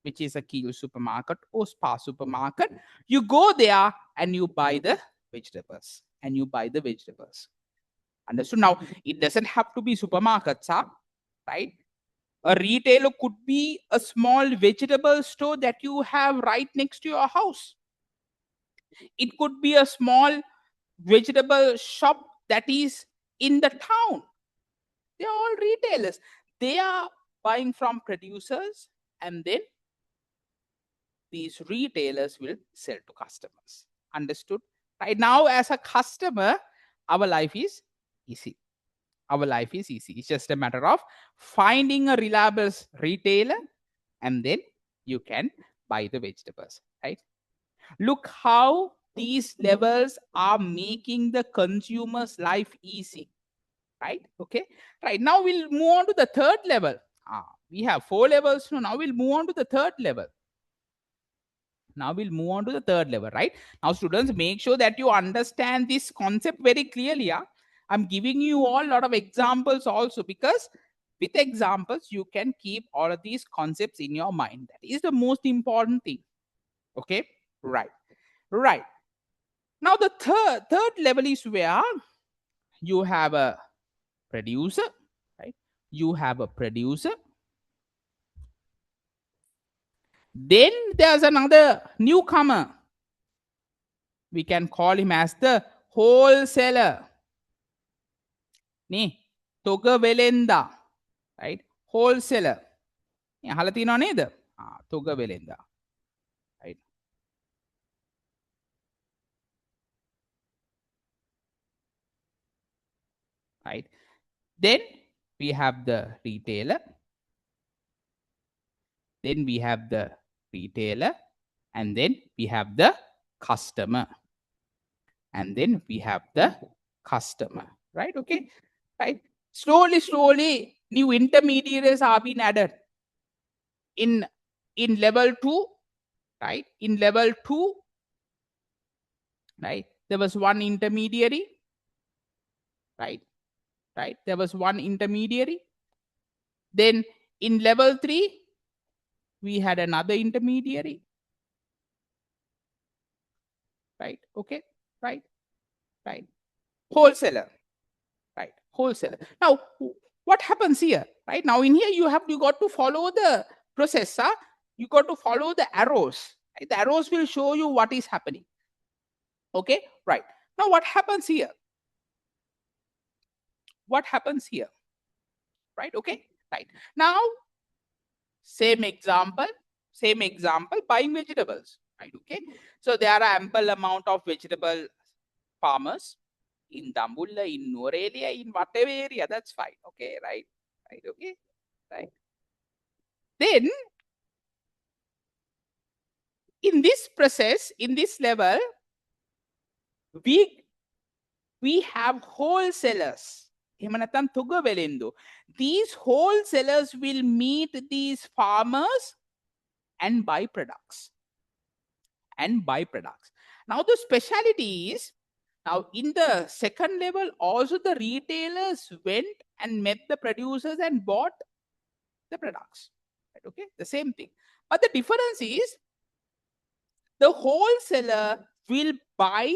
[SPEAKER 1] which is a Keel supermarket or Spa supermarket. You go there and you buy the vegetables. And you buy the vegetables. Understood? Now, it doesn't have to be supermarkets, huh? Right? A retailer could be a small vegetable store that you have right next to your house. It could be a small vegetable shop that is in the town. They are all retailers. They are buying from producers, and then these retailers will sell to customers. Understood? Right now, as a customer, our life is easy. Our life is easy. It's just a matter of finding a reliable retailer, and then you can buy the vegetables. Right? Look how these levels are making the consumer's life easy. Right? Okay. Right now, we'll move on to the third level. We have 4 levels. So now we'll move on to the third level. Now we'll move on to the third level, right? Now, students, make sure that you understand this concept very clearly. Yeah? I'm giving you all a lot of examples also, because with examples, you can keep all of these concepts in your mind. That is the most important thing. Okay? Right. Right. Now, the third level is where you have a producer, right? You have a producer. Then there's another newcomer. We can call him as the wholesaler. Nee, Toga Velenda, right? Wholesaler. අහලා තියෙනව නේද? Toga Velenda. Right. Right. Then we have the retailer. Then we have the retailer. And then we have the customer. And then we have the customer. Right? Okay. Right. Slowly, new intermediaries are being added. In level 2, right? In level 2, right? There was one intermediary, right? Right? There was one intermediary. Then in level 3, we had another intermediary. Right? Okay. Right? Right. Wholesaler. Right. Wholesaler. Now, what happens here? Right? Now, in here, you got to follow the process. Huh? You got to follow the arrows. Right? The arrows will show you what is happening. Okay. Right. Now, what happens here? What happens here? Right? Okay. Right. Now, same example, buying vegetables. Right? Okay. So there are ample amount of vegetable farmers in Dambulla, in Norelia, in whatever area. That's fine. Okay. Right. Right. Okay. Right. Then in this process, in this level, we have wholesalers. These wholesalers will meet these farmers and buy products. Now the specialty is, now in the second level, also the retailers went and met the producers and bought the products. Right? Okay, the same thing. But the difference is, the wholesaler will buy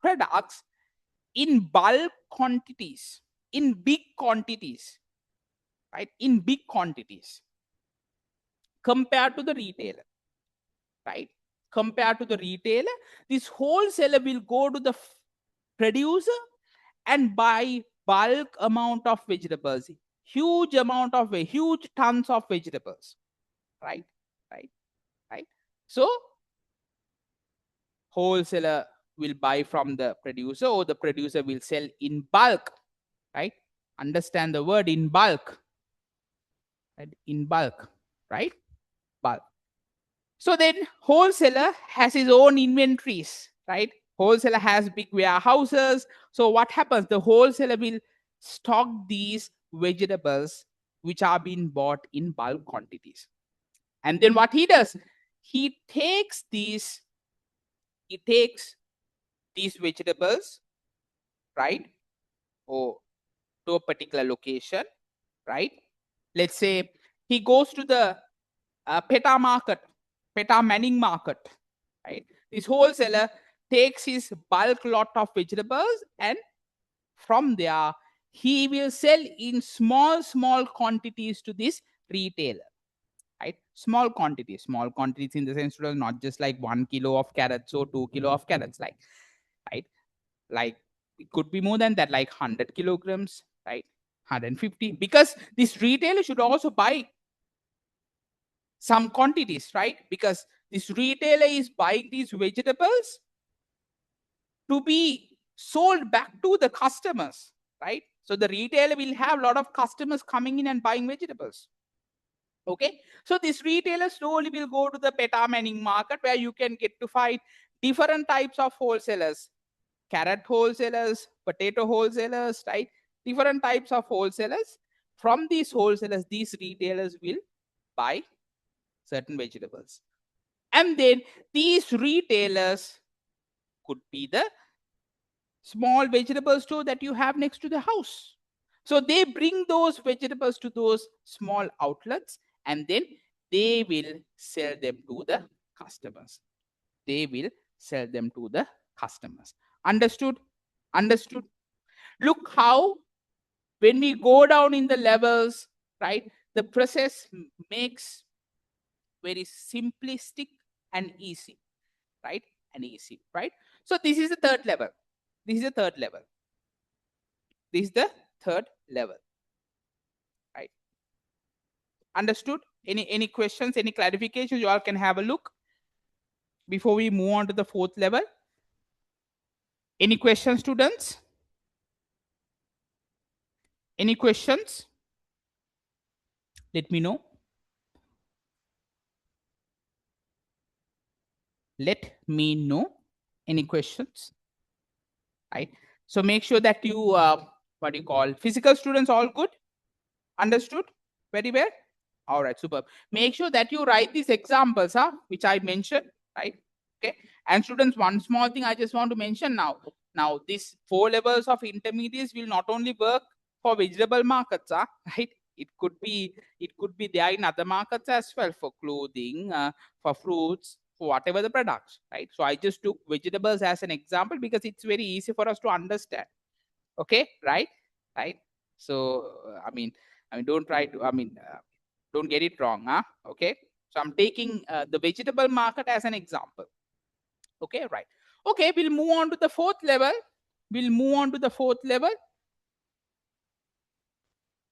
[SPEAKER 1] products in bulk quantities, in big quantities, right? In big quantities compared to the retailer, right? Compared to the retailer, this wholesaler will go to the producer and buy bulk amount of vegetables, huge tons of vegetables, right? Right. So wholesaler will buy from the producer, or the producer will sell in bulk, right? Understand the word in bulk, right? In bulk, right? Bulk. So then wholesaler has his own inventories, right? Wholesaler has big warehouses. So what happens? The wholesaler will stock these vegetables which are being bought in bulk quantities. And then what he does? He takes these vegetables, right? Oh, to a particular location, right? Let's say he goes to the Peta market, Peta Manning market, right? This wholesaler takes his bulk lot of vegetables, and from there he will sell in small quantities to this retailer, right? Small quantities in the sense of not just like 1 kilo of carrots or 2 kilo of carrots, like, right? Like it could be more than that, like 100 kilograms, right? 150, because this retailer should also buy some quantities, right? Because this retailer is buying these vegetables to be sold back to the customers, right? So the retailer will have a lot of customers coming in and buying vegetables. Okay, so this retailer slowly will go to the Peta Manning market, where you can get to find different types of wholesalers, carrot wholesalers, potato wholesalers, right? Different types of wholesalers. From these wholesalers, these retailers will buy certain vegetables. And then these retailers could be the small vegetable store that you have next to the house. So they bring those vegetables to those small outlets, and then they will sell them to the customers. They will sell them to the customers. Understood? Understood? Look how when we go down in the levels, right, the process makes very simplistic and easy, right? And easy, right? So this is the third level. This is the third level. This is the third level, right? Understood? Any questions, any clarifications? You all can have a look before we move on to the fourth level. Any questions, students? Any questions? Let me know. Let me know. Any questions? Right? So make sure that you, what do you call, physical students all good? Understood? Very well? All right, super. Make sure that you write these examples, which I mentioned, right? Okay. And students, one small thing I just want to mention now. Now, these 4 levels of intermediates will not only work for vegetable markets, right? It could be there in other markets as well, for clothing, for fruits, for whatever the products, right? So I just took vegetables as an example because it's very easy for us to understand. Okay, right? Right. So don't try to, don't get it wrong, okay? So I'm taking the vegetable market as an example. Okay, right. Okay, we'll move on to the fourth level. We'll move on to the fourth level.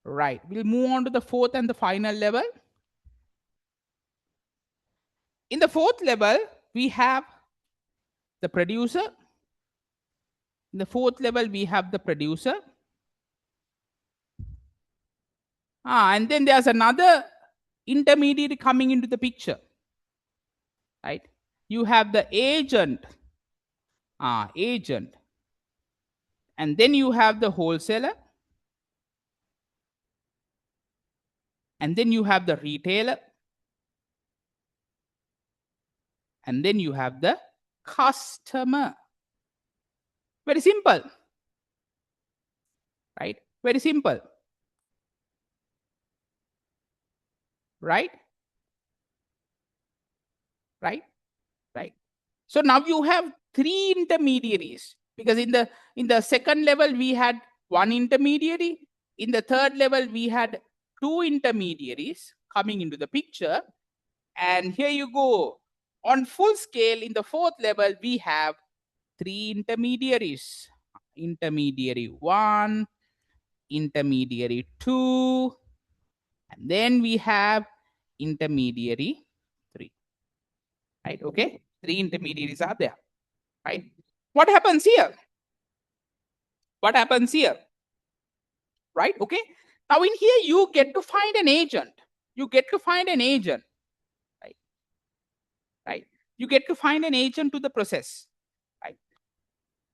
[SPEAKER 1] Right. We'll move on to the fourth and the final level. In the fourth level, we have the producer. In the fourth level, we have the producer. And then there's another intermediary coming into the picture. Right? You have the agent. Agent. And then you have the wholesaler. And then you have the retailer. And then you have the customer. Very simple. Right? Very simple. Right? Right? Right? So now you have 3 intermediaries, because in the second level we had 1 intermediary. In the third level we had 2 intermediaries coming into the picture. And here you go. On full scale, in the fourth level, we have 3 intermediaries. Intermediary 1, intermediary 2, and then we have intermediary 3. Right? Okay? 3 intermediaries are there. Right? What happens here? What happens here? Right? Okay? Now in here, you get to find an agent. You get to find an agent. Right? Right? You get to find an agent to the process. Right?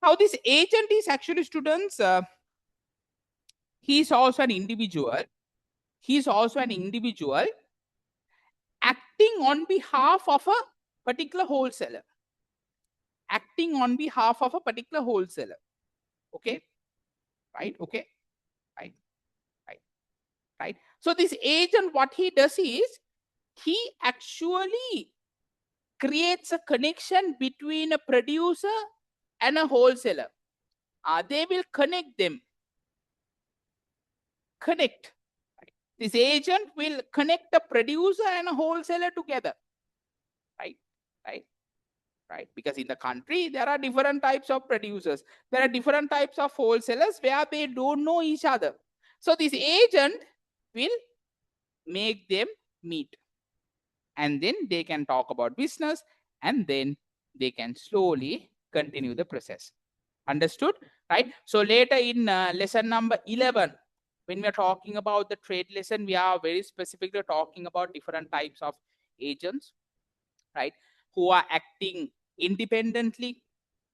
[SPEAKER 1] Now this agent is actually, students, he's also an individual. He's also an individual acting on behalf of a particular wholesaler. Acting on behalf of a particular wholesaler. Okay? Right? Okay? right, right, right. So this agent, what he does is he actually creates a connection between a producer and a wholesaler. They will connect them. Connect. Right? This agent will connect a producer and a wholesaler together. Right? Right? Right? Because in the country, there are different types of producers. There are different types of wholesalers where they don't know each other. So this agent will make them meet. And then they can talk about business, and then they can slowly continue the process. Understood? Right? So later in lesson number 11, when we are talking about the trade lesson, we are very specifically talking about different types of agents, right? Who are acting independently,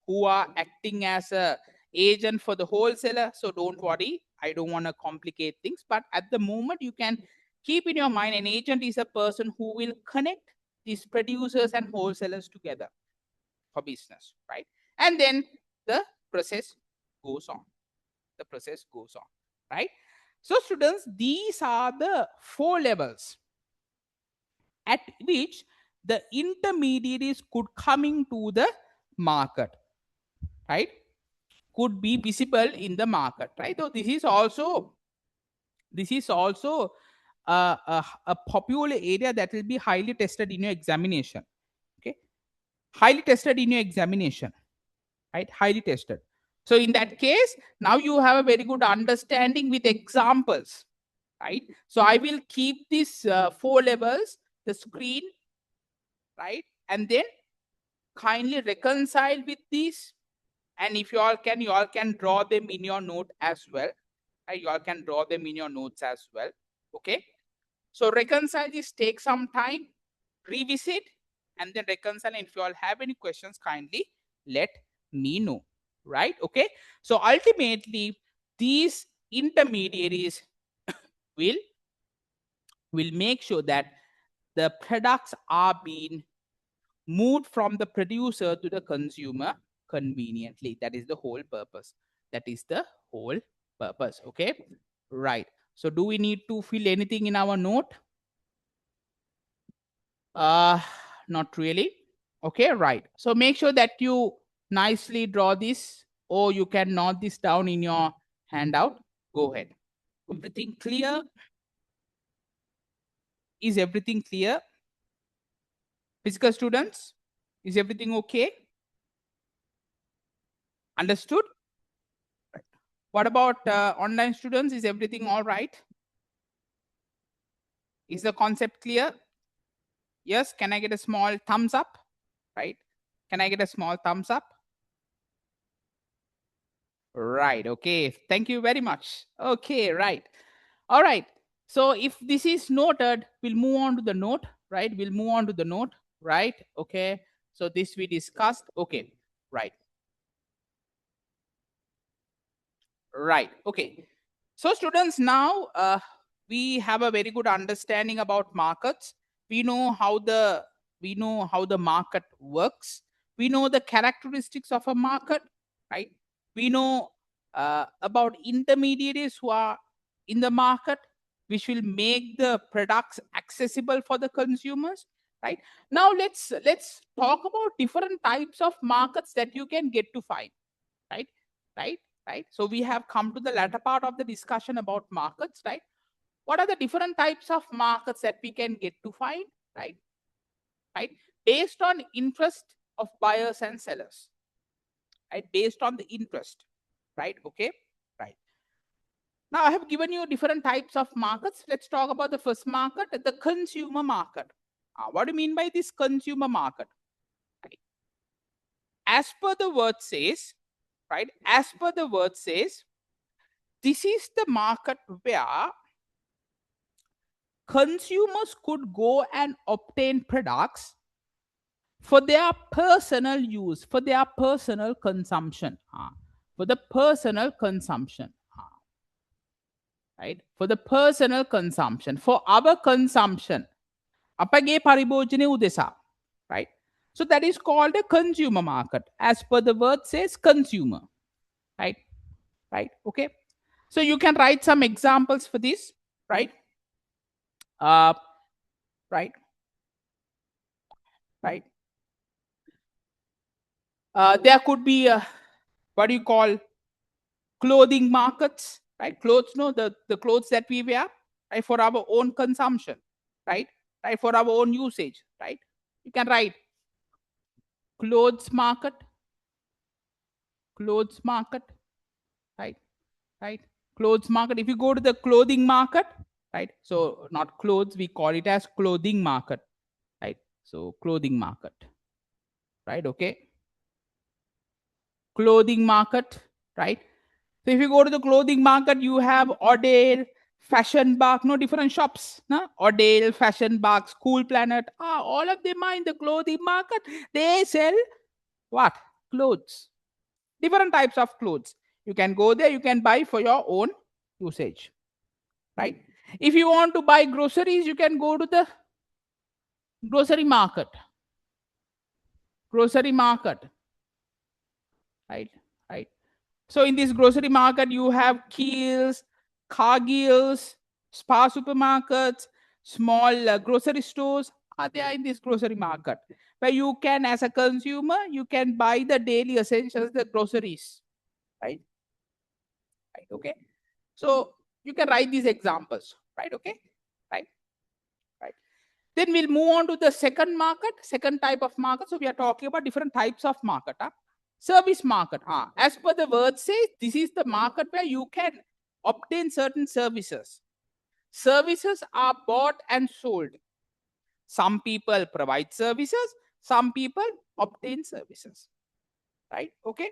[SPEAKER 1] who are acting as a agent for the wholesaler. So don't worry, I don't want to complicate things, but at the moment you can keep in your mind an agent is a person who will connect these producers and wholesalers together for business, right? And then the process goes on. The process goes on, right? So students, these are the 4 levels at which the intermediaries could come into the market, right? Could be visible in the market, right? So this is also a popular area that will be highly tested in your examination. Okay, highly tested in your examination, right? Highly tested. So in that case, now you have a very good understanding with examples, right? So I will keep these 4 levels, the screen, right? And then kindly reconcile with these. And if you all can draw them in your note as well. Right? You all can draw them in your notes as well. Okay. So reconcile this, take some time, revisit, and then reconcile. And if you all have any questions, kindly let me know. Right? Okay. So ultimately, these intermediaries will will make sure that the products are being moved from the producer to the consumer conveniently. That is the whole purpose. That is the whole purpose. Okay. Right. So do we need to fill anything in our note? Uh, Not really. Okay, right. So make sure that you nicely draw this, or you can note this down in your handout. Go ahead. Everything clear? Is everything clear? Physical students, is everything okay? Understood? What about online students? Is everything all right? Is the concept clear? Yes. Can I get a small thumbs up? Right. Can I get a small thumbs up? Right. Okay. Thank you very much. Okay. Right. All right. So if this is noted, we'll move on to the note. Right. We'll move on to the note. Right. Okay. So this we discussed. Okay. Right. Right. Okay. So students, now we have a very good understanding about markets. We know how the market works. We know the characteristics of a market, right? We know about intermediaries who are in the market, which will make the products accessible for the consumers, right? Now let's talk about different types of markets that you can get to find, right? Right? Right? So we have come to the latter part of the discussion about markets, right? What are the different types of markets that we can get to find, right? Right? Based on interest of buyers and sellers, right? Based on the interest, right? Okay, right. Now I have given you different types of markets. Let's talk about the first market, the consumer market. What do you mean by this consumer market? Right? As per the word says, right? As per the word says, this is the market where consumers could go and obtain products for their personal use, for their personal consumption, for the personal consumption, right? For the personal consumption, for our consumption, අපගේ පරිභෝජනය උදෙසා, right? So that is called a consumer market. As per the word says, consumer, right? Right? Okay. So you can write some examples for this, right? Uh, right, right. There could be what do you call clothing markets, right? Clothes, no, the clothes that we wear, right, for our own consumption, right? Right, for our own usage, right? You can write clothes market, clothes market, right? Right, clothes market. If you go to the clothing market, right? So not clothes, we call it as clothing market, right? So clothing market, right? Okay, clothing market, right? So if you go to the clothing market, you have Odale, Fashion Bark, no different shops, no? Odale, Fashion Bark, School Planet, all of them are in the clothing market. They sell what? Clothes, different types of clothes. You can go there, you can buy for your own usage, right? If you want to buy groceries, you can go to the grocery market, grocery market, right? Right. So in this grocery market, you have Kiehl's, Cargill's, Spa supermarkets, small grocery stores are there in this grocery market, where you can, as a consumer, you can buy the daily essentials, the groceries, right? Right. Okay. So you can write these examples, right? Okay. Right. Right. Then we'll move on to the second market, second type of market. So we are talking about different types of market. Service market. As per the word says, this is the market where you can obtain certain services. Services are bought and sold. Some people provide services, some people obtain services. Right? Okay?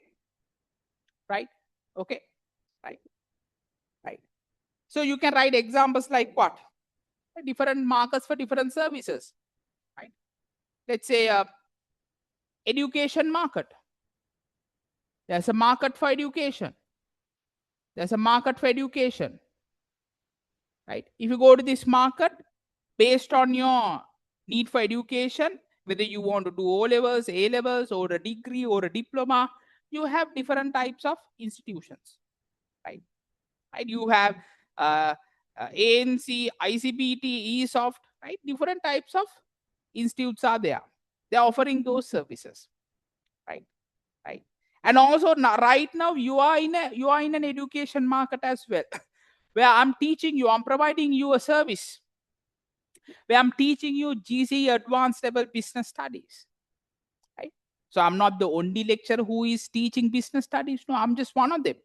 [SPEAKER 1] Right? Okay? Right? Right. So you can write examples like what? Different markets for different services. Right? Let's say education market. There's a market for education. There's a market for education, right? If you go to this market based on your need for education, whether you want to do O levels, A levels, or a degree or a diploma, you have different types of institutions, right? Right? You have uh, ANC, ICPT, ESOFT, right? Different types of institutes are there. They're offering those services, right? Right. And also right now you are in an education market as well, where I'm teaching you, I'm providing you a service, where I'm teaching you GC advanced level business studies, right? So I'm not the only lecturer who is teaching business studies. No, I'm just one of them.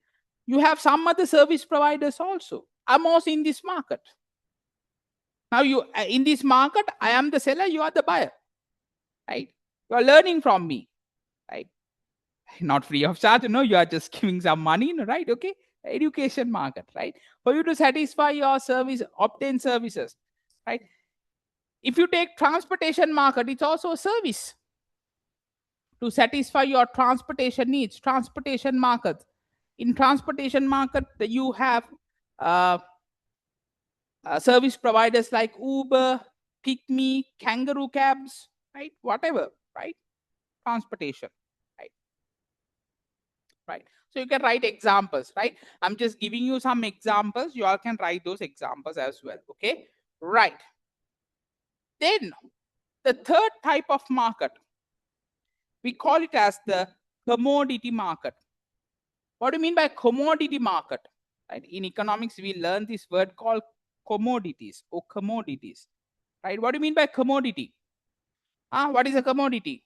[SPEAKER 1] You have some other service providers also. I'm also in this market. Now you in this market, I am the seller, you are the buyer, right? You are learning from me, right? Not free of charge, no, you are just giving some money, no, right? Okay, education market, right? For you to satisfy your service, obtain services, right? If you take transportation market, it's also a service to satisfy your transportation needs. Transportation market, in transportation market you have uh, service providers like Uber, Pick Me, Kangaroo cabs, right? Whatever, right? Transportation, right? Right. So you can write examples, right? I'm just giving you some examples. You all can write those examples as well. Okay. Right. Then the third type of market, we call it as the commodity market. What do you mean by commodity market? Right. In economics, we learn this word called commodities or commodities. Right. What do you mean by commodity? What is a commodity?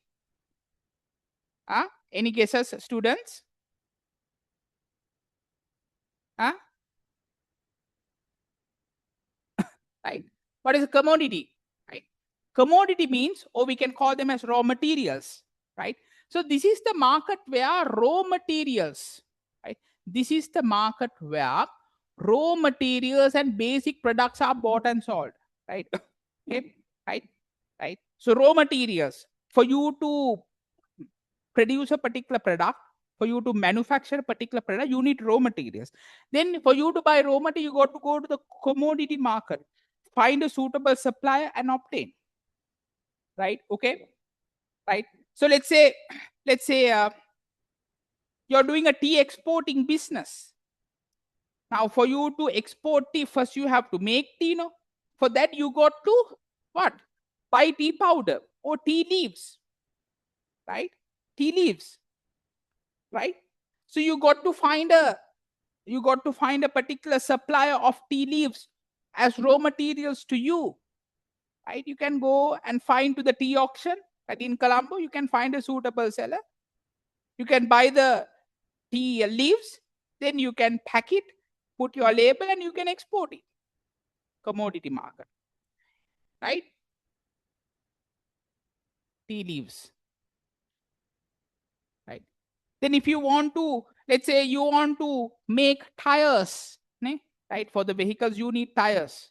[SPEAKER 1] Any guesses, students? Huh? Right. What is a commodity? Right. Commodity means, or we can call them as raw materials, right? So this is the market where raw materials, right? This is the market where raw materials and basic products are bought and sold, right? Okay, right, right. So raw materials, for you to produce a particular product, for you to manufacture a particular product, you need raw materials. Then for you to buy raw material, you got to go to the commodity market, find a suitable supplier and obtain, right? Okay, right. So let's say you're doing a tea exporting business. Now, for you to export tea, first you have to make tea, no? For that, you got to what? Buy tea powder or tea leaves, right? Tea leaves, right? So you got to find a particular supplier of tea leaves as raw materials to you, right? You can go and find to the tea auction, right? In Colombo, you can find a suitable seller. You can buy the tea leaves, then you can pack it, put your label, and you can export it. Commodity market, right? Tea leaves, right? Then if you want to, let's say you want to make tires, ne? Right? For the vehicles, you need tires,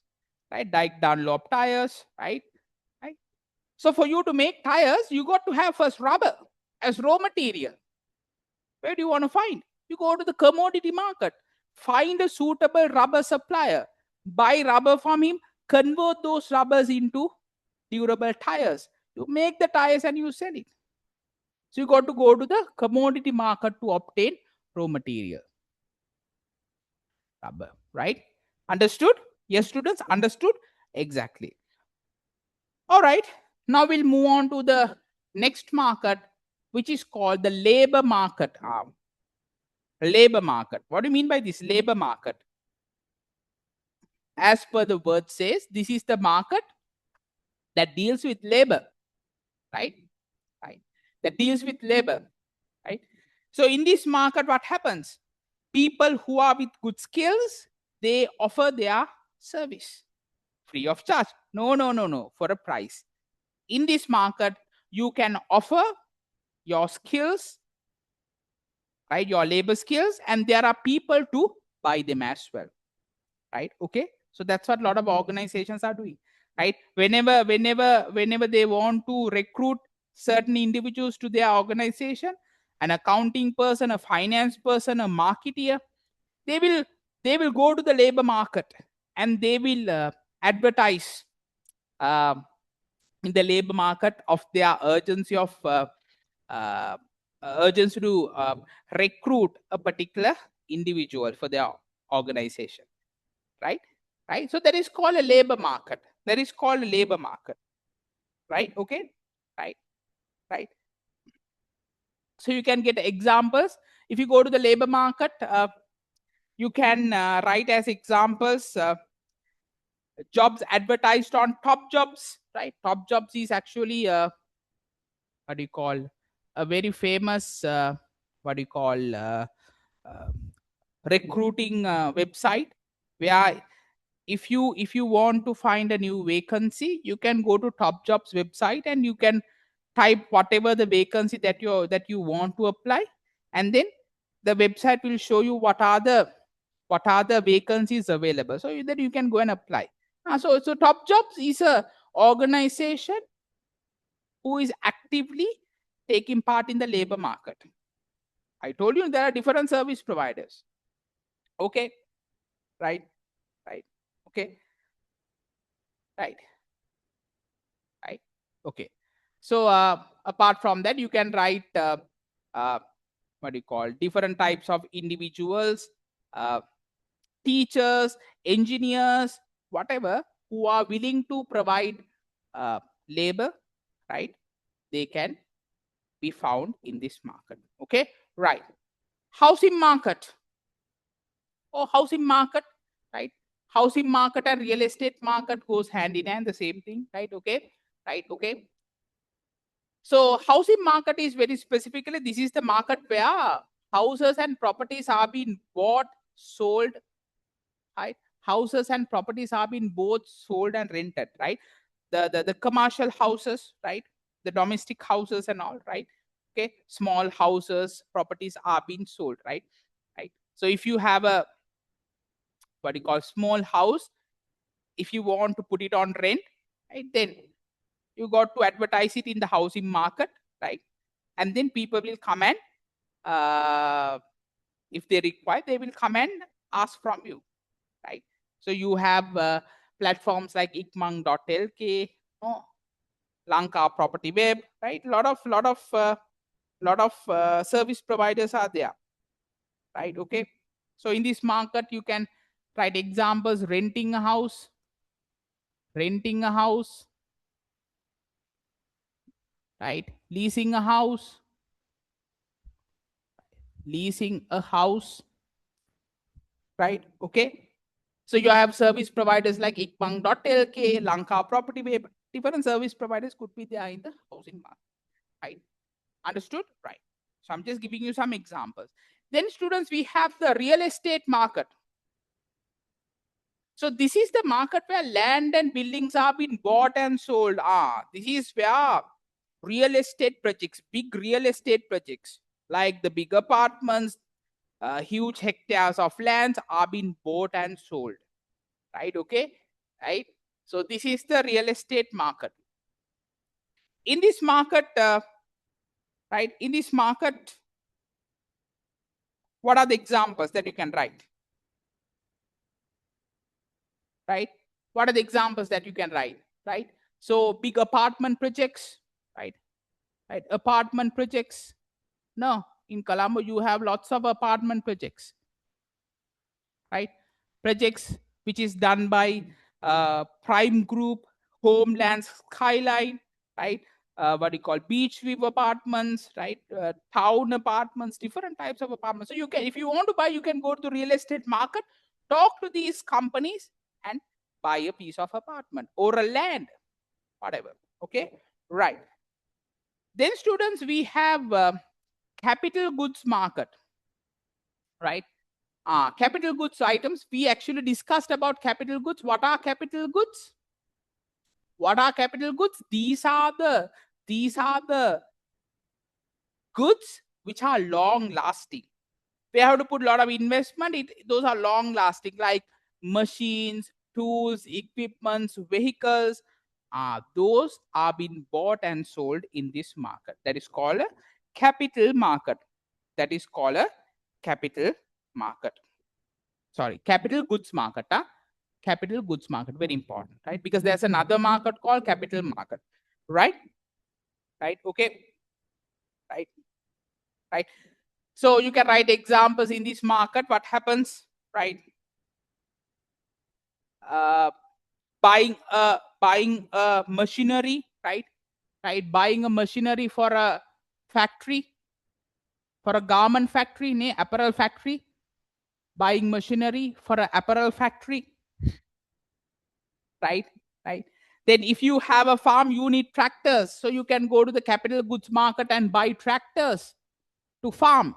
[SPEAKER 1] right? Like Dunlop tires, right? Right? So for you to make tires, you got to have first rubber as raw material. Where do you want to find? You go to the commodity market, find a suitable rubber supplier, buy rubber from him, convert those rubbers into durable tires. You make the tires and you sell it. So you got to go to the commodity market to obtain raw material, rubber, right? Understood? Yes, students, understood? Exactly. All right. Now we'll move on to the next market, which is called the labor market arm. Labor market. What do you mean by this labor market? As per the word says, this is the market that deals with labor, right? Right. That deals with labor, right? So in this market, what happens? People who are with good skills, they offer their service free of charge. No, no, no, no, for a price. In this market, you can offer your skills, right? Your labor skills, and there are people to buy them as well, right? Okay. So that's what a lot of organizations are doing, right? Whenever they want to recruit certain individuals to their organization, an accounting person, a finance person, a marketeer, they will they will go to the labor market and they will advertise uh, in the labor market of their uh, urgency to recruit a particular individual for their organization, right? Right. So that is called a labor market. That is called a labor market, right? Okay, right, right. So you can get examples. If you go to the labor market, you can write as examples jobs advertised on top jobs, right? Top jobs is actually what do you call a very famous what do you call uh, recruiting website, where if you want to find a new vacancy, you can go to top jobs website and you can type whatever the vacancy that you want to apply, and then the website will show you what are the vacancies available, so that you can go and apply. So top jobs is a organization who is actively taking part in the labor market. I told you there are different service providers. Okay, right, right. Okay, right, right. Okay. So apart from that, you can write uh, what do you call different types of individuals, uh, teachers, engineers, whatever, who are willing to provide labor, right? They can be found in this market. Okay, right. Housing market. Oh, housing market, right? Housing market and real estate market goes hand in hand, the same thing, right? Okay, right. Okay. So housing market is very specifically, this is the market where houses and properties are being bought, sold, right? Houses and properties are being both sold and rented, right? The commercial houses, right? The domestic houses and all, right? Okay, small houses, properties are being sold, right? Right. So if you have a what you call small house, if you want to put it on rent, right, then you got to advertise it in the housing market, right? And then people will come and uh, if they require, they will come and ask from you, right? So you have platforms like ikmang.lk, no, Lanka Property Web, right? Lot of service providers are there, right? Okay. So in this market, you can write examples: renting a house, renting a house, right? Leasing a house, leasing a house, right? Okay. So you have service providers like ikpang.lk, Lanka Property Web. Different service providers could be there in the housing market, right? Understood? Right. So I'm just giving you some examples. Then students, we have the real estate market. So this is the market where land and buildings are being bought and sold. This is where real estate projects, big real estate projects, like the big apartments, huge hectares of lands are being bought and sold. Right? Okay. Right. So this is the real estate market. In this market, right? In this market, what are the examples that you can write? Right? What are the examples that you can write? Right? So big apartment projects, right? Right? Apartment projects. No, in Colombo you have lots of apartment projects, right? Projects which is done by Prime Group, Homeland Skyline, right? What you call beach view apartments, right? Town apartments, different types of apartments. So you can, if you want to buy, you can go to the real estate market, talk to these companies, and buy a piece of apartment or a land, whatever. Okay, right. Then students, we have capital goods market, right? Capital goods items. We actually discussed about capital goods. What are capital goods? What are capital goods? These are the goods which are long lasting. We have to put a lot of investment. Those are long lasting, like machines, tools, equipments, vehicles. Those are being bought and sold in this market. That is called a capital market. That is called a capital market. Sorry, capital goods market. Capital goods market, very important, right? Because there's another market called capital market, right? Right. Okay. Right. Right. So you can write examples in this market. What happens, right? uh, buying a machinery, right? Right. Buying a machinery for a factory, for a garment factory, apparel factory. Buying machinery for an apparel factory, right? Right. Then if you have a farm, you need tractors, so you can go to the capital goods market and buy tractors to farm,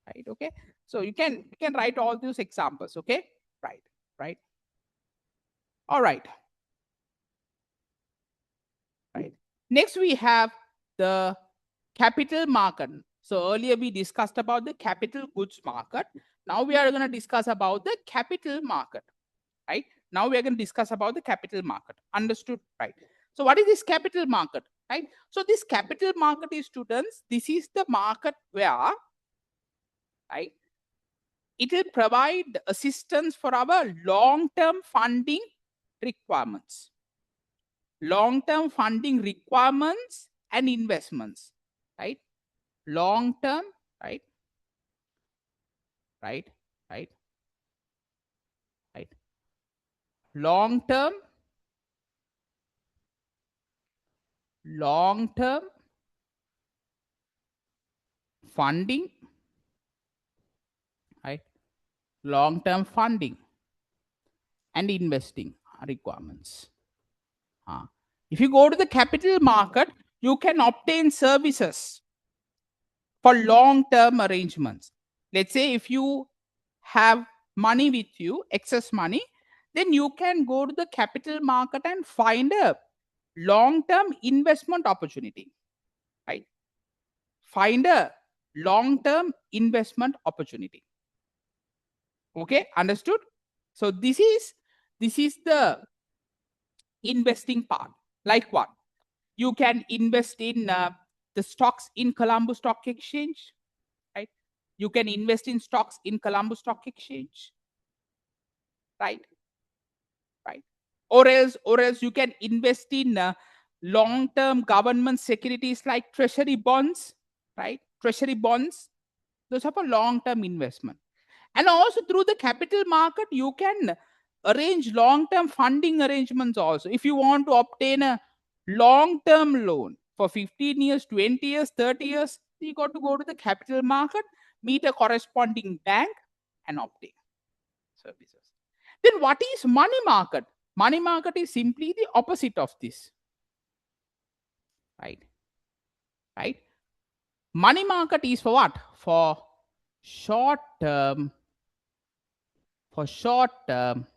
[SPEAKER 1] right? Okay. So you can write all those examples. Okay. Right. Right. All right. Right. Next we have the capital market. So earlier we discussed about the capital goods market. Now we are going to discuss about the capital market, right? Now we are going to discuss about the capital market. Understood? Right. So what is this capital market? Right. So this capital market is, students, this is the market where, right, it will provide assistance for our long-term funding requirements. Long-term funding requirements and investments, right? Long-term, right? Right? Right? Right? Long-term, long-term funding, right? Long-term funding and investing requirements. If you go to the capital market, you can obtain services for long-term arrangements. Let's say if you have money with you, excess money, then you can go to the capital market and find a long-term investment opportunity, right? Find a long-term investment opportunity. Okay, understood? So this is the investing part. Like what? You can invest in the stocks in Colombo Stock Exchange, right? You can invest in stocks in Colombo Stock Exchange, right? Right. Or else you can invest in long-term government securities like treasury bonds, right? Treasury bonds, those are for long-term investment. And also through the capital market, you can arrange long term funding arrangements also. If you want to obtain a long term loan for 15 years, 20 years, 30 years, you got to go to the capital market, meet a corresponding bank, and obtain services. Then what is money market? Money market is simply the opposite of this, right? Right? Money market is for what? Short term, for short term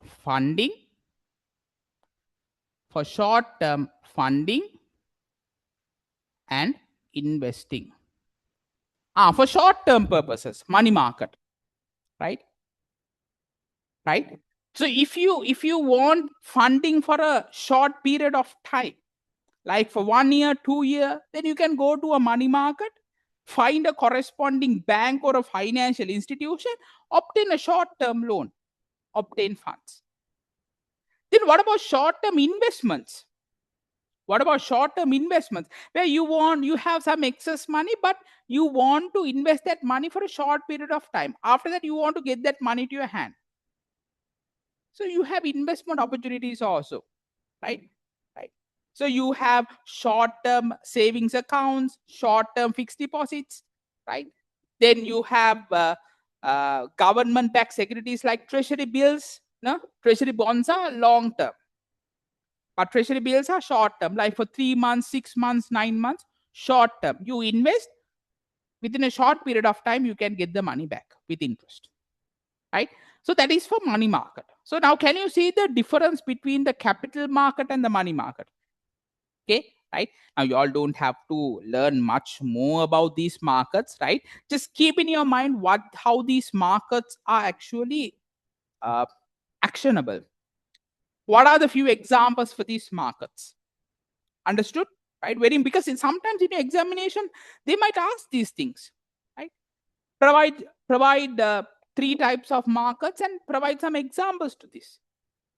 [SPEAKER 1] funding, for short term funding and investing. For short term purposes, money market, right? Right? So if you want funding for a short period of time, like for 1 year, 2 year, then you can go to a money market, find a corresponding bank or a financial institution, obtain a short term loan, obtain funds. Then what about short term investments? What about short term investments where you have some excess money, but you want to invest that money for a short period of time? After that, you want to get that money to your hand. So you have investment opportunities also, right? Right. So you have short term savings accounts, short term fixed deposits, right? Then you have government backed securities like treasury bills. No, treasury bonds are long term, but treasury bills are short term, like for 3 months, 6 months, 9 months, short term. You invest within a short period of time, you can get the money back with interest, right? So that is for money market. So now, can you see the difference between the capital market and the money market? Okay, right? Now, you all don't have to learn much more about these markets, right? Just keep in your mind how these markets are actually uh, actionable. What are the few examples for these markets? Understood? Right? Because sometimes in your examination, they might ask these things, right? Provide three types of markets and provide some examples to this.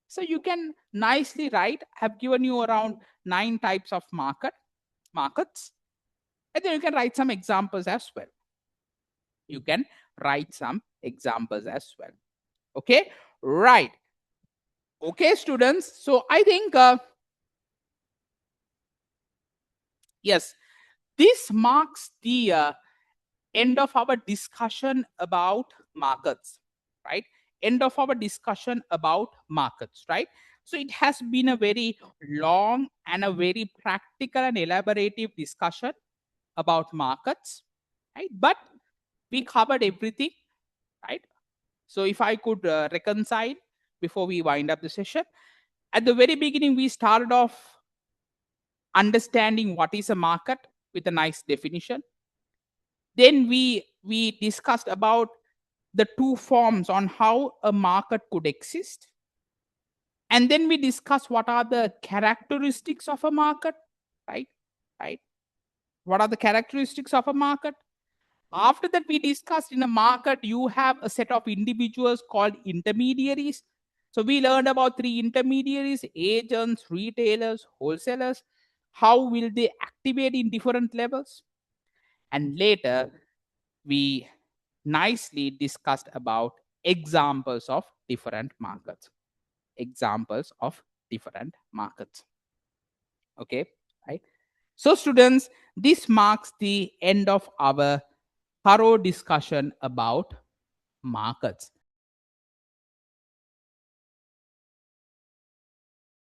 [SPEAKER 1] So you can nicely write. Have given you around 9 types of markets, and then you can write some examples as well. You can write some examples as well. Okay, right. Okay, students. So I think yes, this marks the end of our discussion about markets, right? End of our discussion about markets, right? So it has been a very long and a very practical and elaborative discussion about markets, right? But we covered everything, right? So if I could reconcile before we wind up the session, at the very beginning, we started off understanding what is a market with a nice definition. Then we discussed about the two forms on how a market could exist, and then we discussed what are the characteristics of a market, right? Right. What are the characteristics of a market? After that, we discussed in a market, you have a set of individuals called intermediaries. So we learned about three intermediaries: agents, retailers, wholesalers. How will they activate in different levels? And later, we nicely discussed about examples of different markets. Examples of different markets. Okay, right? So, students, this marks the end of our thorough discussion about markets.